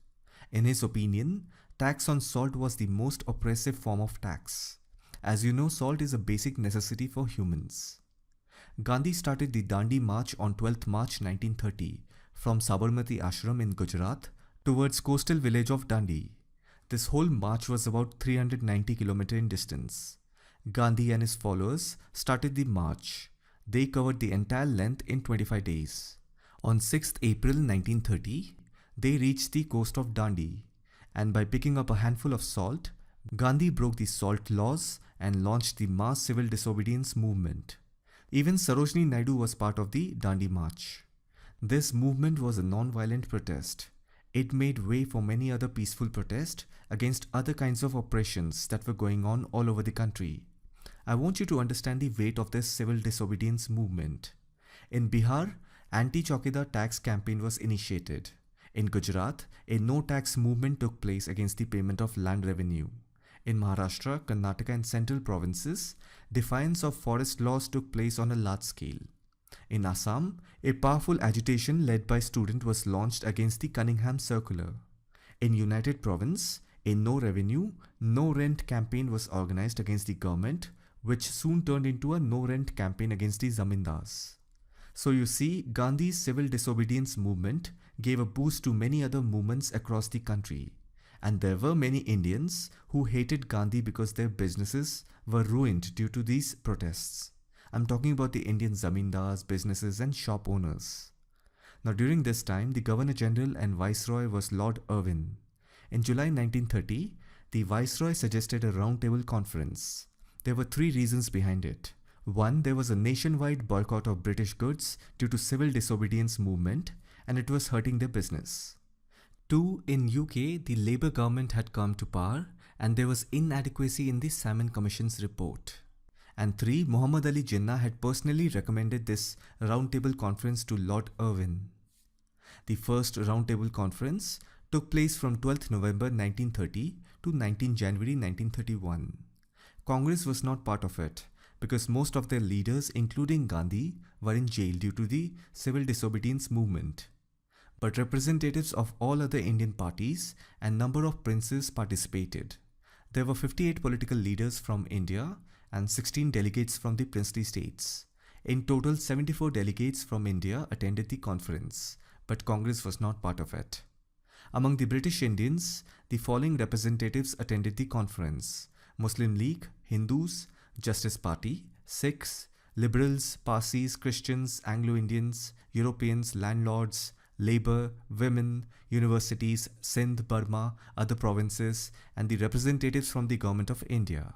In his opinion, tax on salt was the most oppressive form of tax. As you know, salt is a basic necessity for humans. Gandhi started the Dandi March on 12th March 1930 from Sabarmati Ashram in Gujarat towards coastal village of Dandi. This whole march was about 390 km in distance. Gandhi and his followers started the march. They covered the entire length in 25 days. On 6th April 1930, they reached the coast of Dandi, and by picking up a handful of salt, Gandhi broke the salt laws and launched the mass civil disobedience movement. Even Sarojini Naidu was part of the Dandi March. This movement was a non-violent protest. It made way for many other peaceful protests against other kinds of oppressions that were going on all over the country. I want you to understand the weight of this civil disobedience movement. In Bihar, anti-Chaukidar tax campaign was initiated. In Gujarat, a no-tax movement took place against the payment of land revenue. In Maharashtra, Karnataka and central provinces, defiance of forest laws took place on a large scale. In Assam, a powerful agitation led by students was launched against the Cunningham Circular. In United Province, a no revenue, no rent campaign was organized against the government, which soon turned into a no rent campaign against the zamindars. So you see, Gandhi's civil disobedience movement gave a boost to many other movements across the country. And there were many Indians who hated Gandhi because their businesses were ruined due to these protests. I'm talking about the Indian zamindars, businesses and shop owners. Now during this time, the Governor General and Viceroy was Lord Irwin. In July 1930, the Viceroy suggested a roundtable conference. There were three reasons behind it. One, there was a nationwide boycott of British goods due to civil disobedience movement and it was hurting their business. Two, in UK, the Labour government had come to power and there was inadequacy in the Salmon Commission's report. And three, Muhammad Ali Jinnah had personally recommended this roundtable conference to Lord Irwin. The first roundtable conference took place from 12th November 1930 to 19 January 1931. Congress was not part of it because most of their leaders, including Gandhi, were in jail due to the civil disobedience movement. but representatives of all other Indian parties and number of princes participated. There were 58 political leaders from India and 16 delegates from the princely states. In total, 74 delegates from India attended the conference, but Congress was not part of it. Among the British Indians, the following representatives attended the conference: Muslim League, Hindus, Justice Party, Sikhs, Liberals, Parsis, Christians, Anglo-Indians, Europeans, landlords, Labour, women, universities, Sindh, Burma, other provinces, and the representatives from the Government of India.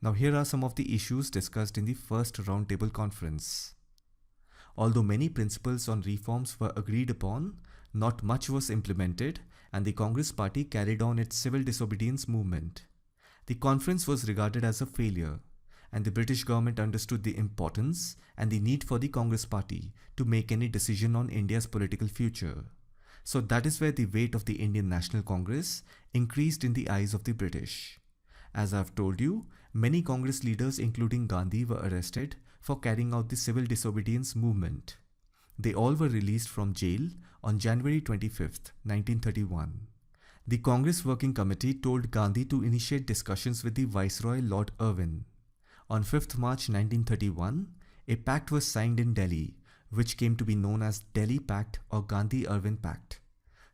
Now here are some of the issues discussed in the first roundtable conference. Although many principles on reforms were agreed upon, not much was implemented, and the Congress Party carried on its civil disobedience movement. The conference was regarded as a failure, and the British government understood the importance and the need for the Congress Party to make any decision on India's political future. So that is where the weight of the Indian National Congress increased in the eyes of the British. As I have told you, many Congress leaders including Gandhi were arrested for carrying out the civil disobedience movement. They all were released from jail on January 25th, 1931. The Congress Working Committee told Gandhi to initiate discussions with the Viceroy Lord Irwin. On 5th March 1931, a pact was signed in Delhi, which came to be known as Delhi Pact or Gandhi-Irwin Pact.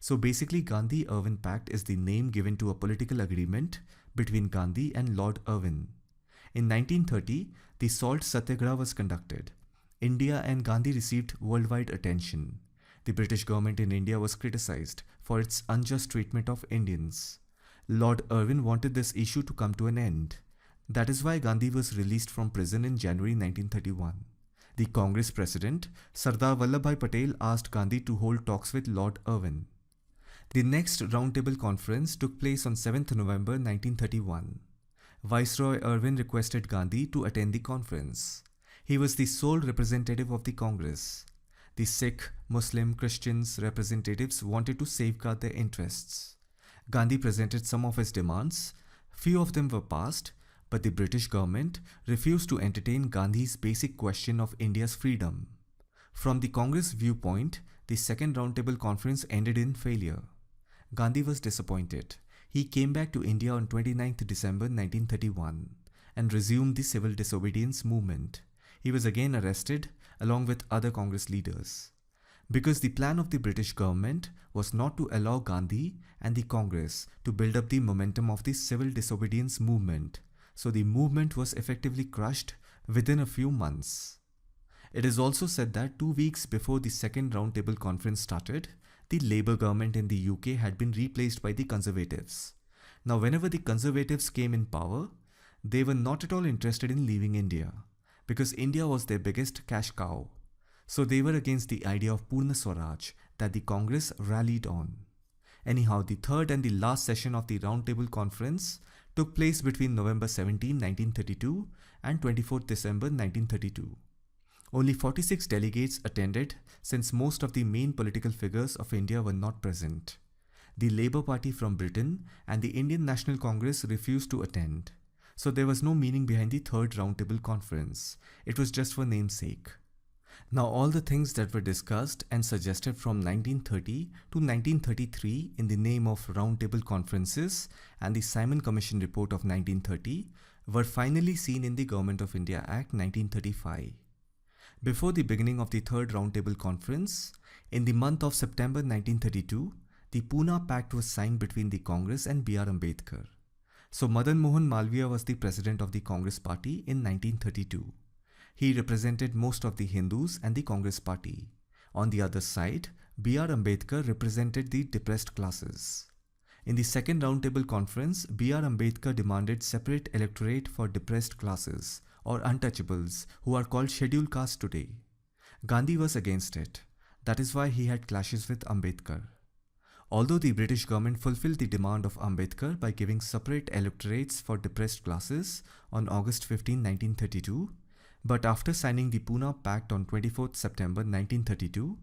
So basically, Gandhi-Irwin Pact is the name given to a political agreement between Gandhi and Lord Irwin. In 1930, the Salt Satyagraha was conducted. India and Gandhi received worldwide attention. The British government in India was criticized for its unjust treatment of Indians. Lord Irwin wanted this issue to come to an end. That is why Gandhi was released from prison in January 1931. The Congress president, Sardar Vallabhbhai Patel, asked Gandhi to hold talks with Lord Irwin. The next roundtable conference took place on 7th November 1931. Viceroy Irwin requested Gandhi to attend the conference. He was the sole representative of the Congress. The Sikh, Muslim, Christians representatives wanted to safeguard their interests. Gandhi presented some of his demands. Few of them were passed, but the British government refused to entertain Gandhi's basic question of India's freedom. From the Congress viewpoint, the second roundtable conference ended in failure. Gandhi was disappointed. He came back to India on 29th December 1931 and resumed the civil disobedience movement. He was again arrested along with other Congress leaders. Because the plan of the British government was not to allow Gandhi and the Congress to build up the momentum of the civil disobedience movement, so the movement was effectively crushed within a few months. It is also said that 2 weeks before the second roundtable conference started, the Labour government in the UK had been replaced by the Conservatives. Now, whenever the Conservatives came in power, they were not at all interested in leaving India, because India was their biggest cash cow. So they were against the idea of Purna Swaraj that the Congress rallied on. Anyhow, the third and the last session of the Roundtable Conference took place between November 17, 1932 and 24 December 1932. Only 46 delegates attended since most of the main political figures of India were not present. The Labour Party from Britain and the Indian National Congress refused to attend. So there was no meaning behind the third Roundtable Conference. It was just for namesake. Now all the things that were discussed and suggested from 1930 to 1933 in the name of Roundtable Conferences and the Simon Commission Report of 1930 were finally seen in the Government of India Act 1935. Before the beginning of the third Roundtable Conference, in the month of September 1932, the Pune Pact was signed between the Congress and B.R. Ambedkar. So Madan Mohan Malviya was the president of the Congress Party in 1932. He represented most of the Hindus and the Congress Party. On the other side, B.R. Ambedkar represented the depressed classes. In the second Roundtable Conference, B.R. Ambedkar demanded separate electorate for depressed classes or untouchables who are called scheduled castes today. Gandhi was against it. That is why he had clashes with Ambedkar. Although the British government fulfilled the demand of Ambedkar by giving separate electorates for depressed classes on August 15, 1932, but after signing the Pune Pact on 24th September 1932,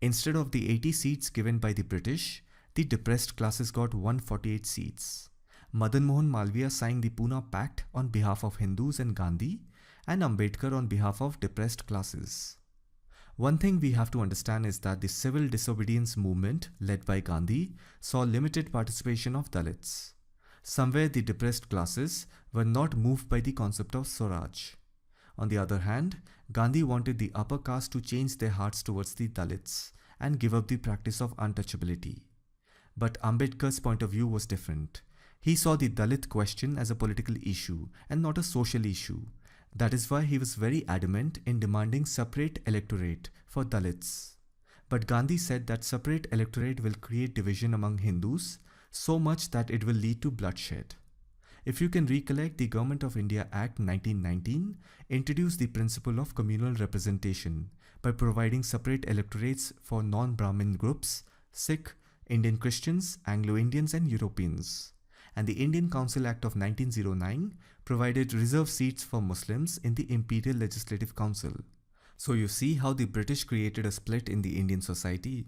instead of the 80 seats given by the British, the depressed classes got 148 seats. Madan Mohan Malviya signed the Pune Pact on behalf of Hindus and Gandhi, and Ambedkar on behalf of depressed classes. One thing we have to understand is that the civil disobedience movement led by Gandhi saw limited participation of Dalits. Somewhere the depressed classes were not moved by the concept of Swaraj. On the other hand, Gandhi wanted the upper caste to change their hearts towards the Dalits and give up the practice of untouchability. But Ambedkar's point of view was different. He saw the Dalit question as a political issue and not a social issue. That is why he was very adamant in demanding separate electorate for Dalits. But Gandhi said that separate electorate will create division among Hindus so much that it will lead to bloodshed. If you can recollect, the Government of India Act 1919 introduced the principle of communal representation by providing separate electorates for non-Brahmin groups, Sikh, Indian Christians, Anglo-Indians and Europeans. And the Indian Council Act of 1909 provided reserved seats for Muslims in the Imperial Legislative Council. So you see how the British created a split in the Indian society.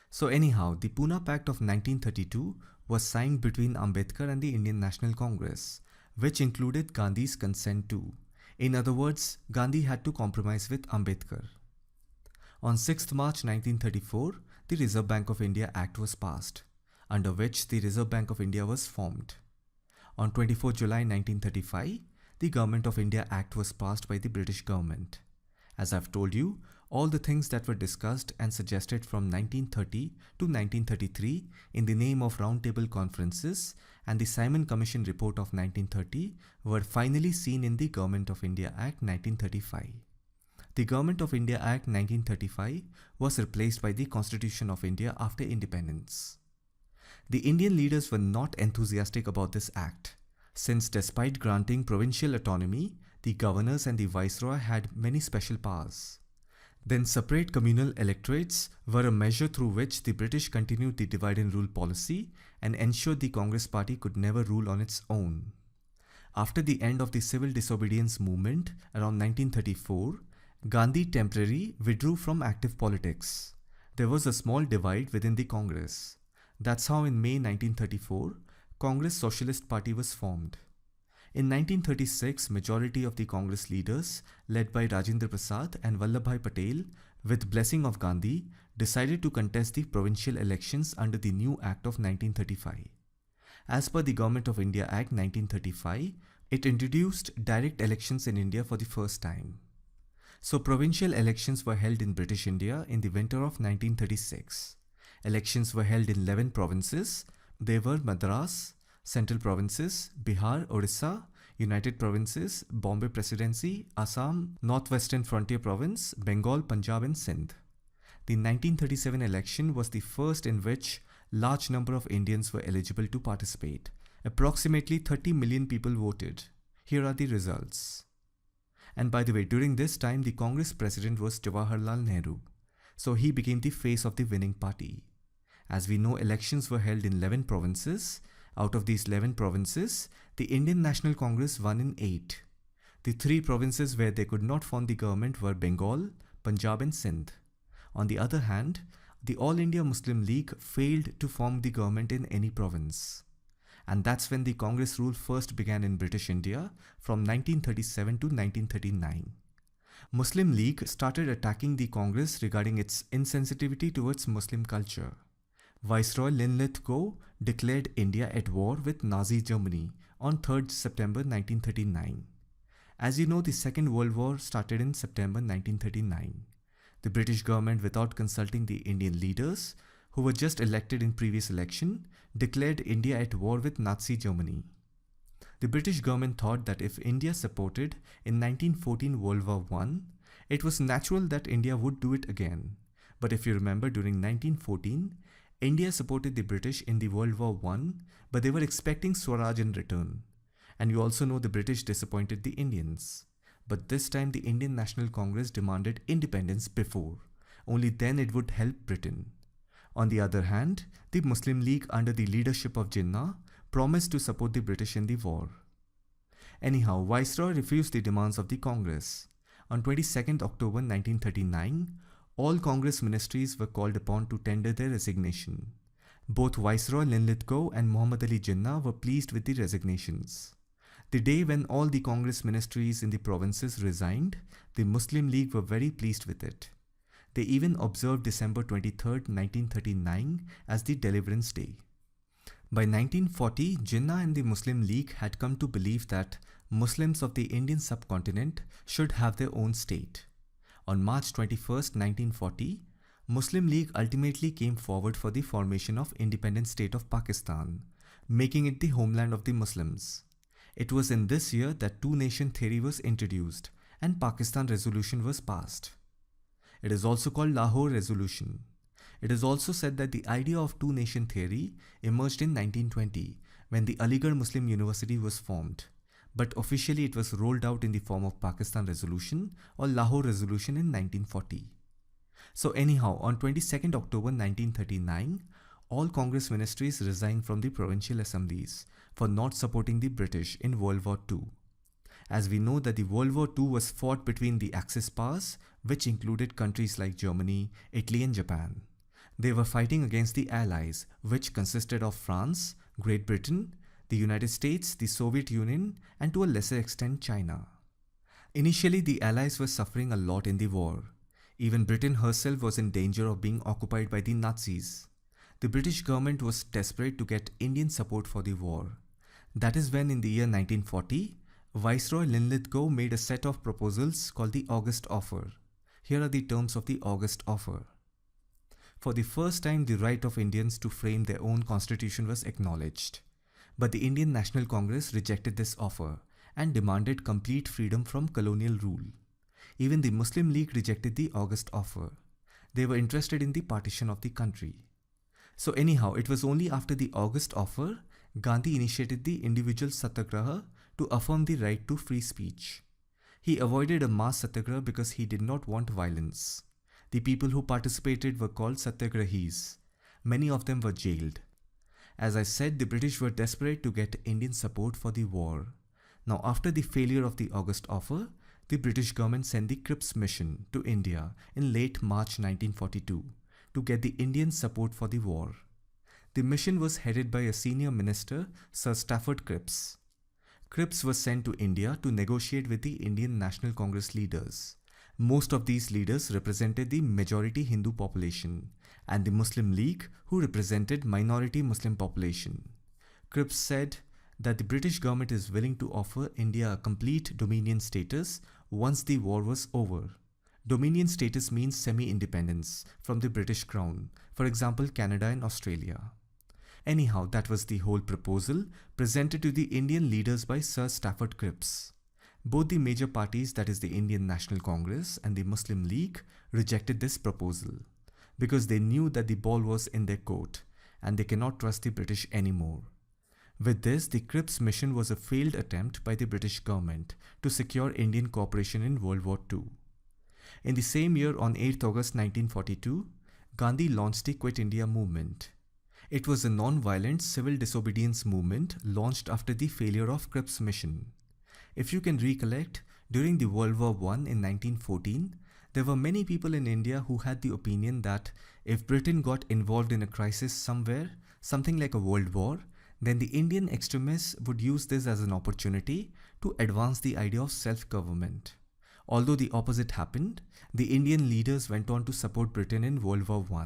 So anyhow, the Pune Pact of 1932 was signed between Ambedkar and the Indian National Congress, which included Gandhi's consent too. In other words, Gandhi had to compromise with Ambedkar. On 6th March 1934, the Reserve Bank of India Act was passed, under which the Reserve Bank of India was formed. On 24 July 1935, the Government of India Act was passed by the British government. As I've told you, all the things that were discussed and suggested from 1930 to 1933 in the name of roundtable conferences and the Simon Commission report of 1930 were finally seen in the Government of India Act 1935. The Government of India Act 1935 was replaced by the Constitution of India after independence. The Indian leaders were not enthusiastic about this act, since despite granting provincial autonomy, the governors and the viceroy had many special powers. Then separate communal electorates were a measure through which the British continued the divide and rule policy and ensured the Congress party could never rule on its own. After the end of the civil disobedience movement around 1934, Gandhi temporarily withdrew from active politics. There was a small divide within the Congress. That's how in May 1934, Congress Socialist Party was formed. In 1936, majority of the Congress leaders, led by Rajendra Prasad and Vallabhbhai Patel, with blessing of Gandhi, decided to contest the provincial elections under the new Act of 1935. As per the Government of India Act 1935, it introduced direct elections in India for the first time. So provincial elections were held in British India in the winter of 1936. Elections were held in 11 provinces. They were Madras, Central Provinces, Bihar, Orissa, United Provinces, Bombay Presidency, Assam, Northwestern Frontier Province, Bengal, Punjab and Sindh. The 1937 election was the first in which large number of Indians were eligible to participate. Approximately 30 million people voted. Here are the results. And by the way, during this time, the Congress president was Jawaharlal Nehru. So he became the face of the winning party. As we know, elections were held in 11 provinces. Out of these 11 provinces, the Indian National Congress won in 8. The 3 provinces where they could not form the government were Bengal, Punjab and Sindh. On the other hand, the All India Muslim League failed to form the government in any province. And that's when the Congress rule first began in British India from 1937 to 1939. Muslim League started attacking the Congress regarding its insensitivity towards Muslim culture. Viceroy Linlithgow declared India at war with Nazi Germany on 3rd September 1939. As you know, the Second World War started in September 1939. The British government, without consulting the Indian leaders, who were just elected in previous election, declared India at war with Nazi Germany. The British government thought that if India supported in 1914 World War I, it was natural that India would do it again. But if you remember, during 1914, India supported the British in the World War I, but they were expecting Swaraj in return. And you also know the British disappointed the Indians. But this time the Indian National Congress demanded independence before. Only then it would help Britain. On the other hand, the Muslim League under the leadership of Jinnah promised to support the British in the war. Anyhow, Viceroy refused the demands of the Congress. On 22nd October 1939, all Congress ministries were called upon to tender their resignation. Both Viceroy Linlithgow and Muhammad Ali Jinnah were pleased with the resignations. The day when all the Congress ministries in the provinces resigned, the Muslim League were very pleased with it. They even observed December 23rd, 1939 as the Deliverance Day. By 1940, Jinnah and the Muslim League had come to believe that Muslims of the Indian subcontinent should have their own state. On March 21st, 1940, Muslim League ultimately came forward for the formation of independent state of Pakistan, making it the homeland of the Muslims. It was in this year that two-nation theory was introduced and Pakistan Resolution was passed. It is also called Lahore Resolution. It is also said that the idea of two-nation theory emerged in 1920 when the Aligarh Muslim University was formed, but officially it was rolled out in the form of Pakistan Resolution or Lahore Resolution in 1940. So anyhow, on 22nd October 1939, all Congress ministries resigned from the provincial assemblies for not supporting the British in World War II. As we know that the World War II was fought between the Axis powers, which included countries like Germany, Italy and Japan. They were fighting against the Allies, which consisted of France, Great Britain, the United States, the Soviet Union, and to a lesser extent China. Initially, the Allies were suffering a lot in the war. Even Britain herself was in danger of being occupied by the Nazis. The British government was desperate to get Indian support for the war. That is when in the year 1940, Viceroy Linlithgow made a set of proposals called the August Offer. Here are the terms of the August Offer. For the first time, the right of Indians to frame their own constitution was acknowledged. But the Indian National Congress rejected this offer and demanded complete freedom from colonial rule. Even the Muslim League rejected the August Offer. They were interested in the partition of the country. So anyhow, it was only after the August Offer, Gandhi initiated the individual satyagraha to affirm the right to free speech. He avoided a mass satyagraha because he did not want violence. The people who participated were called satyagrahis. Many of them were jailed. As I said, the British were desperate to get Indian support for the war. Now, after the failure of the August Offer, the British government sent the Cripps mission to India in late March 1942 to get the Indian support for the war. The mission was headed by a senior minister, Sir Stafford Cripps. Cripps was sent to India to negotiate with the Indian National Congress leaders. Most of these leaders represented the majority Hindu population and the Muslim League, who represented minority Muslim population. Cripps said that the British government is willing to offer India a complete dominion status once the war was over. Dominion status means semi-independence from the British Crown, for example Canada and Australia. Anyhow, that was the whole proposal presented to the Indian leaders by Sir Stafford Cripps. Both the major parties, that is the Indian National Congress and the Muslim League, rejected this proposal because they knew that the ball was in their court and they cannot trust the British anymore. With this, the Cripps mission was a failed attempt by the British government to secure Indian cooperation in World War II. In the same year, on 8th August 1942, Gandhi launched the Quit India movement. It was a non-violent civil disobedience movement launched after the failure of Cripps' mission. If you can recollect, during the World War I in 1914, there were many people in India who had the opinion that if Britain got involved in a crisis somewhere, something like a world war, then the Indian extremists would use this as an opportunity to advance the idea of self-government. Although the opposite happened, the Indian leaders went on to support Britain in World War I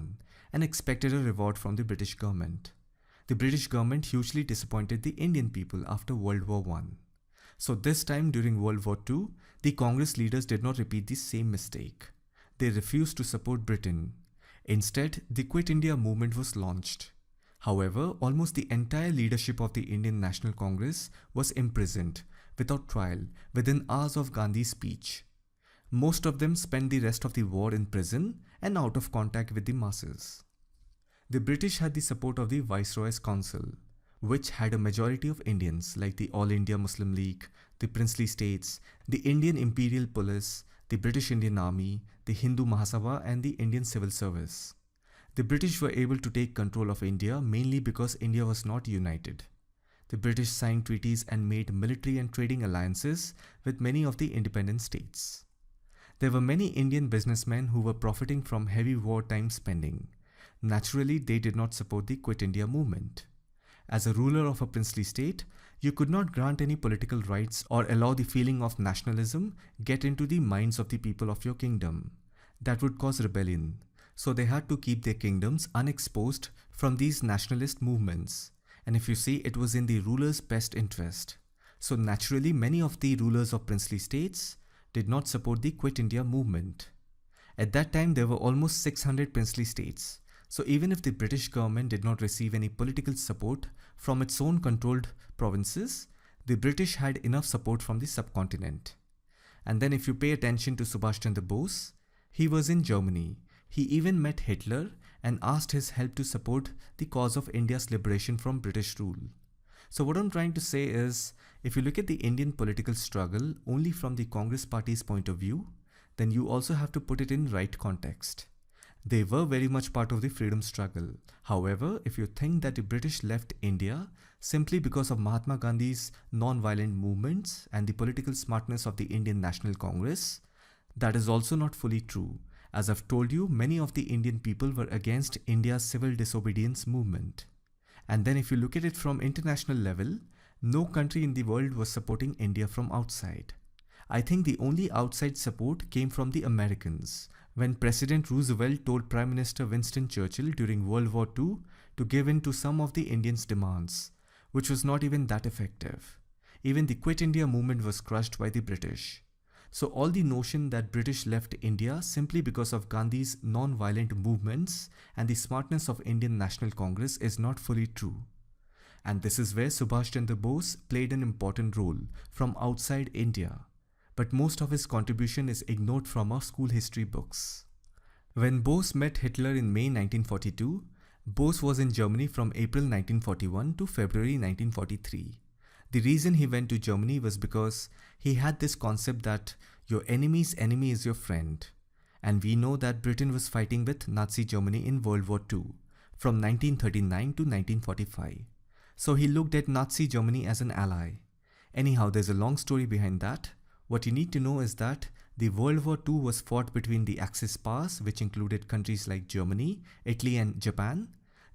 and expected a reward from the British government. The British government hugely disappointed the Indian people after World War I. So this time during World War II, the Congress leaders did not repeat the same mistake. They refused to support Britain. Instead, the Quit India movement was launched. However, almost the entire leadership of the Indian National Congress was imprisoned without trial within hours of Gandhi's speech. Most of them spent the rest of the war in prison and out of contact with the masses. The British had the support of the Viceroy's Council, which had a majority of Indians like the All India Muslim League, the Princely States, the Indian Imperial Police, the British Indian Army, the Hindu Mahasabha and the Indian Civil Service. The British were able to take control of India mainly because India was not united. The British signed treaties and made military and trading alliances with many of the independent states. There were many Indian businessmen who were profiting from heavy wartime spending. Naturally, they did not support the Quit India movement. As a ruler of a princely state, you could not grant any political rights or allow the feeling of nationalism get into the minds of the people of your kingdom. that would cause rebellion. So they had to keep their kingdoms unexposed from these nationalist movements. And if you see, it was in the ruler's best interest. So naturally, many of the rulers of princely states did not support the Quit India movement. At that time, there were almost 600 princely states. So even if the British government did not receive any political support from its own controlled provinces, the British had enough support from the subcontinent. And then if you pay attention to Subhash Chandra Bose, he was in Germany. He even met Hitler and asked his help to support the cause of India's liberation from British rule. So what I'm trying to say is, if you look at the Indian political struggle only from the Congress party's point of view, then you also have to put it in right context. They were very much part of the freedom struggle. However, if you think that the British left India simply because of Mahatma Gandhi's non-violent movements and the political smartness of the Indian National Congress, that is also not fully true. As I've told you, many of the Indian people were against India's civil disobedience movement. And then if you look at it from international level, no country in the world was supporting India from outside. I think the only outside support came from the Americans, when President Roosevelt told Prime Minister Winston Churchill during World War II to give in to some of the Indians' demands, which was not even that effective. Even the Quit India movement was crushed by the British. So all the notion that British left India simply because of Gandhi's non-violent movements and the smartness of Indian National Congress is not fully true. And this is where Subhash Chandra Bose played an important role from outside India. But most of his contribution is ignored from our school history books. When Bose met Hitler in May 1942, Bose was in Germany from April 1941 to February 1943. The reason he went to Germany was because he had this concept that your enemy's enemy is your friend. And we know that Britain was fighting with Nazi Germany in World War II from 1939 to 1945. So he looked at Nazi Germany as an ally. Anyhow, there's a long story behind that. What you need to know is that the World War II was fought between the Axis powers, which included countries like Germany, Italy and Japan.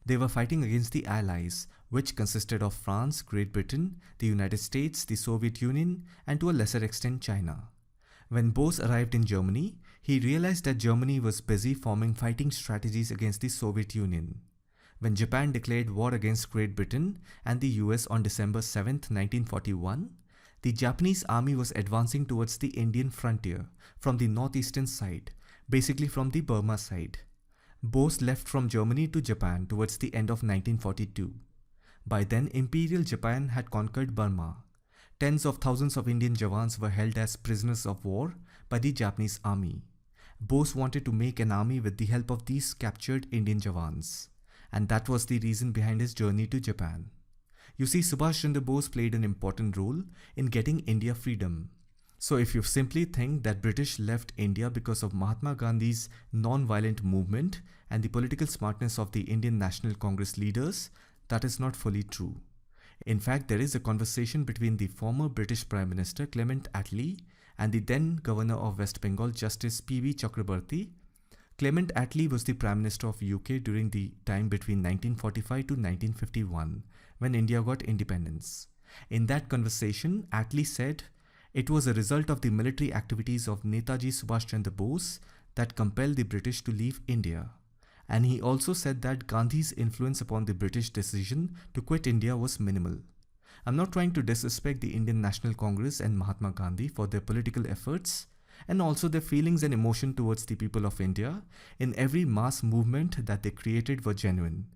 They were fighting against the Allies, which consisted of France, Great Britain, the United States, the Soviet Union, and to a lesser extent China. When Bose arrived in Germany, he realized that Germany was busy forming fighting strategies against the Soviet Union. When Japan declared war against Great Britain and the US on December 7, 1941, the Japanese army was advancing towards the Indian frontier from the northeastern side, basically from the Burma side. Bose left from Germany to Japan towards the end of 1942. By then, Imperial Japan had conquered Burma. Tens of thousands of Indian Jawans were held as prisoners of war by the Japanese army. Bose wanted to make an army with the help of these captured Indian Jawans. And that was the reason behind his journey to Japan. You see, Subhash Chandra Bose played an important role in getting India freedom. So if you simply think that British left India because of Mahatma Gandhi's non-violent movement and the political smartness of the Indian National Congress leaders, that is not fully true. In fact, there is a conversation between the former British Prime Minister Clement Attlee and the then Governor of West Bengal, Justice P.V. Chakrabarty. Clement Attlee was the Prime Minister of UK during the time between 1945 to 1951, when India got independence. In that conversation, Attlee said, "It was a result of the military activities of Netaji Subhash Chandra Bose that compelled the British to leave India." And he also said that Gandhi's influence upon the British decision to quit India was minimal. I'm not trying to disrespect the Indian National Congress and Mahatma Gandhi for their political efforts, and also their feelings and emotion towards the people of India in every mass movement that they created were genuine.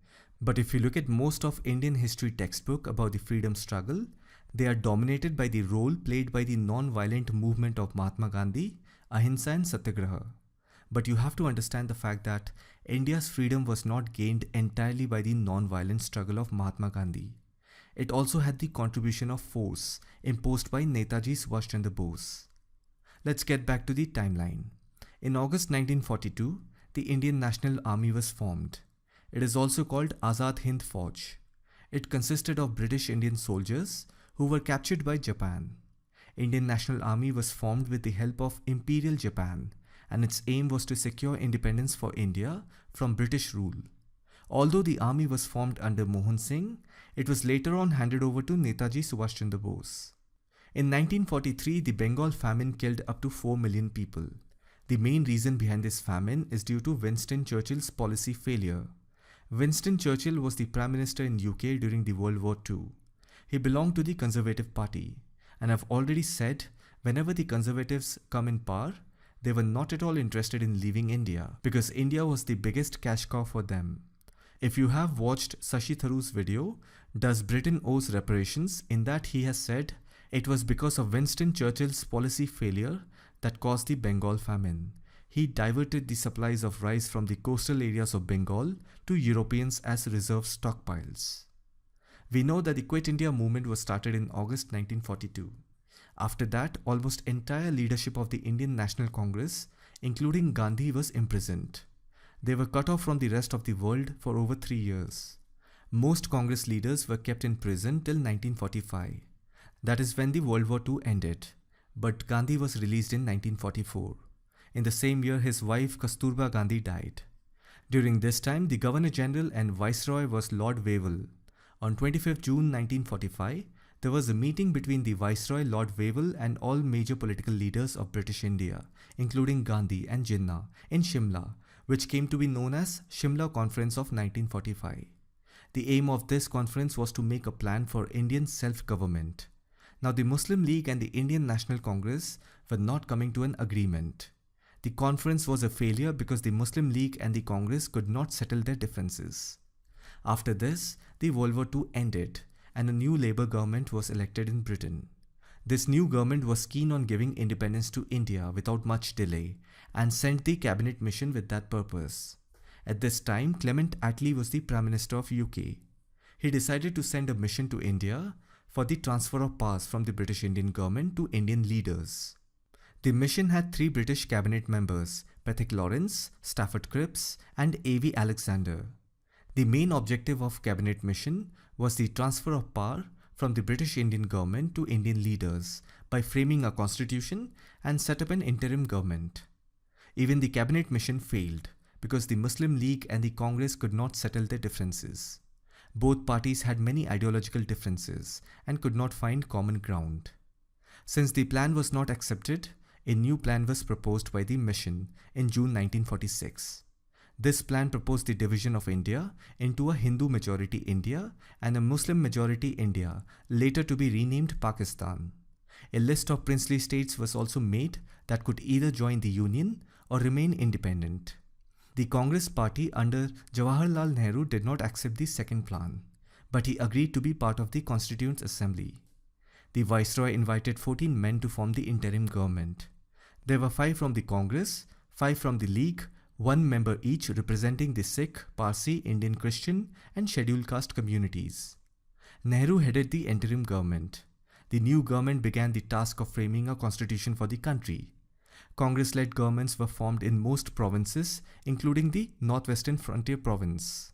But if you look at most of Indian history textbook about the freedom struggle, they are dominated by the role played by the non-violent movement of Mahatma Gandhi, Ahimsa and Satyagraha. But you have to understand the fact that India's freedom was not gained entirely by the non-violent struggle of Mahatma Gandhi. It also had the contribution of force imposed by Netaji Subhash Chandra Bose. Let's get back to the timeline. In August 1942, the Indian National Army was formed. It is also called Azad Hind Fauj. It consisted of British Indian soldiers who were captured by Japan. Indian National Army was formed with the help of Imperial Japan, and its aim was to secure independence for India from British rule. Although the army was formed under Mohan Singh, it was later on handed over to Netaji Subhash Chandra Bose. In 1943, the Bengal famine killed up to 4 million people. The main reason behind this famine is due to Winston Churchill's policy failure. Winston Churchill was the Prime Minister in UK during the World War II. He belonged to the Conservative Party, and I've already said whenever the Conservatives come in power, they were not at all interested in leaving India because India was the biggest cash cow for them. If you have watched Shashi Tharoor's video, Does Britain Owes Reparations, in that he has said it was because of Winston Churchill's policy failure that caused the Bengal famine. He diverted the supplies of rice from the coastal areas of Bengal to Europeans as reserve stockpiles. We know that the Quit India movement was started in August 1942. After that, almost entire leadership of the Indian National Congress, including Gandhi, was imprisoned. They were cut off from the rest of the world for over 3 years. Most Congress leaders were kept in prison till 1945. That is when the World War II ended. But Gandhi was released in 1944. In the same year, his wife Kasturba Gandhi died. During this time, the Governor General and Viceroy was Lord Wavell. On 25th June 1945, there was a meeting between the Viceroy Lord Wavell and all major political leaders of British India, including Gandhi and Jinnah, in Shimla, which came to be known as Shimla Conference of 1945. The aim of this conference was to make a plan for Indian self-government. Now, the Muslim League and the Indian National Congress were not coming to an agreement. The conference was a failure because the Muslim League and the Congress could not settle their differences. After this, the World War II ended and a new Labour government was elected in Britain. This new government was keen on giving independence to India without much delay and sent the cabinet mission with that purpose. At this time, Clement Attlee was the Prime Minister of UK. He decided to send a mission to India for the transfer of powers from the British Indian government to Indian leaders. The mission had 3 British cabinet members, Pethick Lawrence, Stafford Cripps, and A.V. Alexander. The main objective of cabinet mission was the transfer of power from the British Indian government to Indian leaders by framing a constitution and set up an interim government. Even the cabinet mission failed because the Muslim League and the Congress could not settle their differences. Both parties had many ideological differences and could not find common ground. Since the plan was not accepted, a new plan was proposed by the mission in June 1946. This plan proposed the division of India into a Hindu majority India and a Muslim majority India, later to be renamed Pakistan. A list of princely states was also made that could either join the Union or remain independent. The Congress party under Jawaharlal Nehru did not accept the second plan, but he agreed to be part of the Constituent Assembly. The Viceroy invited 14 men to form the interim government. There were 5 from the Congress, 5 from the League, 1 member each representing the Sikh, Parsi, Indian Christian and scheduled caste communities. Nehru headed the interim government. The new government began the task of framing a constitution for the country. Congress-led governments were formed in most provinces, including the Northwestern Frontier Province.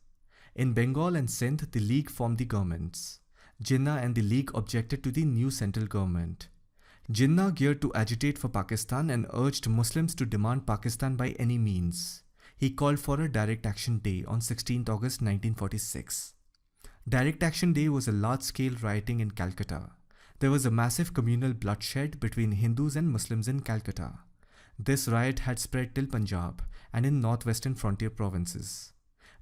In Bengal and Sindh, the League formed the governments. Jinnah and the League objected to the new central government. Jinnah geared to agitate for Pakistan and urged Muslims to demand Pakistan by any means. He called for a Direct Action Day on 16th August 1946. Direct Action Day was a large-scale rioting in Calcutta. There was a massive communal bloodshed between Hindus and Muslims in Calcutta. This riot had spread till Punjab and in northwestern frontier provinces.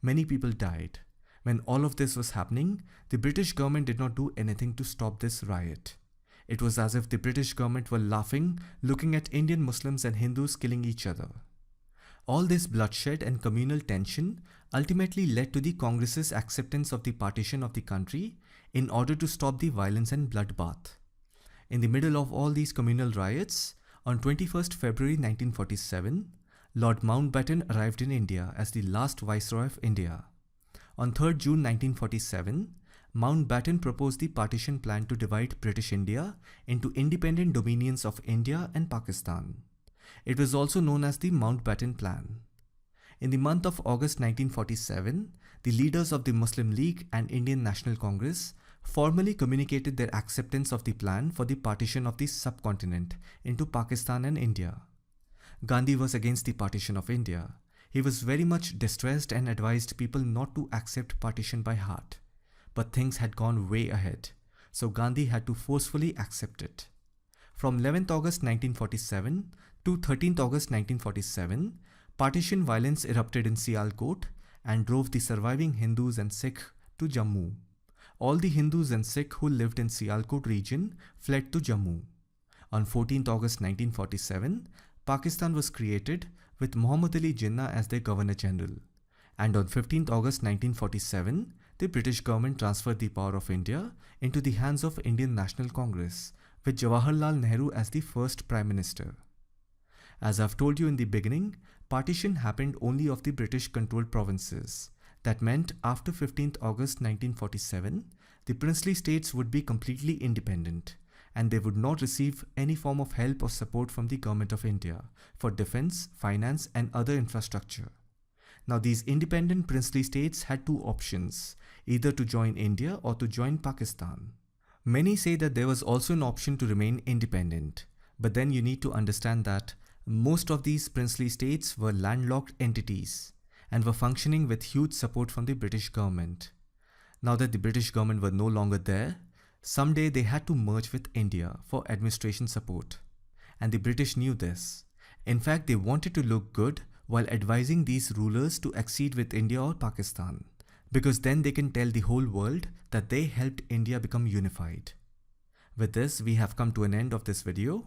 Many people died. When all of this was happening, the British government did not do anything to stop this riot. It was as if the British government were laughing, looking at Indian Muslims and Hindus killing each other. All this bloodshed and communal tension ultimately led to the Congress's acceptance of the partition of the country in order to stop the violence and bloodbath. In the middle of all these communal riots, on 21st February 1947, Lord Mountbatten arrived in India as the last Viceroy of India. On 3rd June 1947, Mountbatten proposed the partition plan to divide British India into independent dominions of India and Pakistan. It was also known as the Mountbatten Plan. In the month of August 1947, the leaders of the Muslim League and Indian National Congress formally communicated their acceptance of the plan for the partition of the subcontinent into Pakistan and India. Gandhi was against the partition of India. He was very much distressed and advised people not to accept partition by heart. But things had gone way ahead, so Gandhi had to forcefully accept it. From 11th August 1947, to 13th August 1947, partition violence erupted in Sialkot and drove the surviving Hindus and Sikh to Jammu. All the Hindus and Sikh who lived in Sialkot region fled to Jammu. On 14th August 1947, Pakistan was created with Muhammad Ali Jinnah as their Governor General. And on 15th August 1947, the British government transferred the power of India into the hands of Indian National Congress, with Jawaharlal Nehru as the first Prime Minister. As I've told you in the beginning, partition happened only of the British-controlled provinces. That meant after 15th August 1947, the princely states would be completely independent, and they would not receive any form of help or support from the Government of India for defense, finance and other infrastructure. Now these independent princely states had two options, either to join India or to join Pakistan. Many say that there was also an option to remain independent, but then you need to understand that most of these princely states were landlocked entities and were functioning with huge support from the British government. Now that the British government were no longer there, someday they had to merge with India for administration support. And the British knew this. In fact, they wanted to look good while advising these rulers to accede with India or Pakistan, because then they can tell the whole world that they helped India become unified. With this, we have come to an end of this video.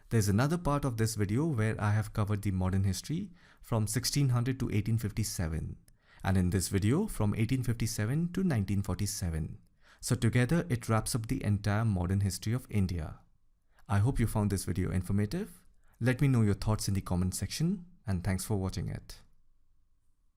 There's another part of this video where I have covered the modern history from 1600 to 1857, and in this video from 1857 to 1947. So together it wraps up the entire modern history of India. I hope you found this video informative. Let me know your thoughts in the comment section, and thanks for watching it.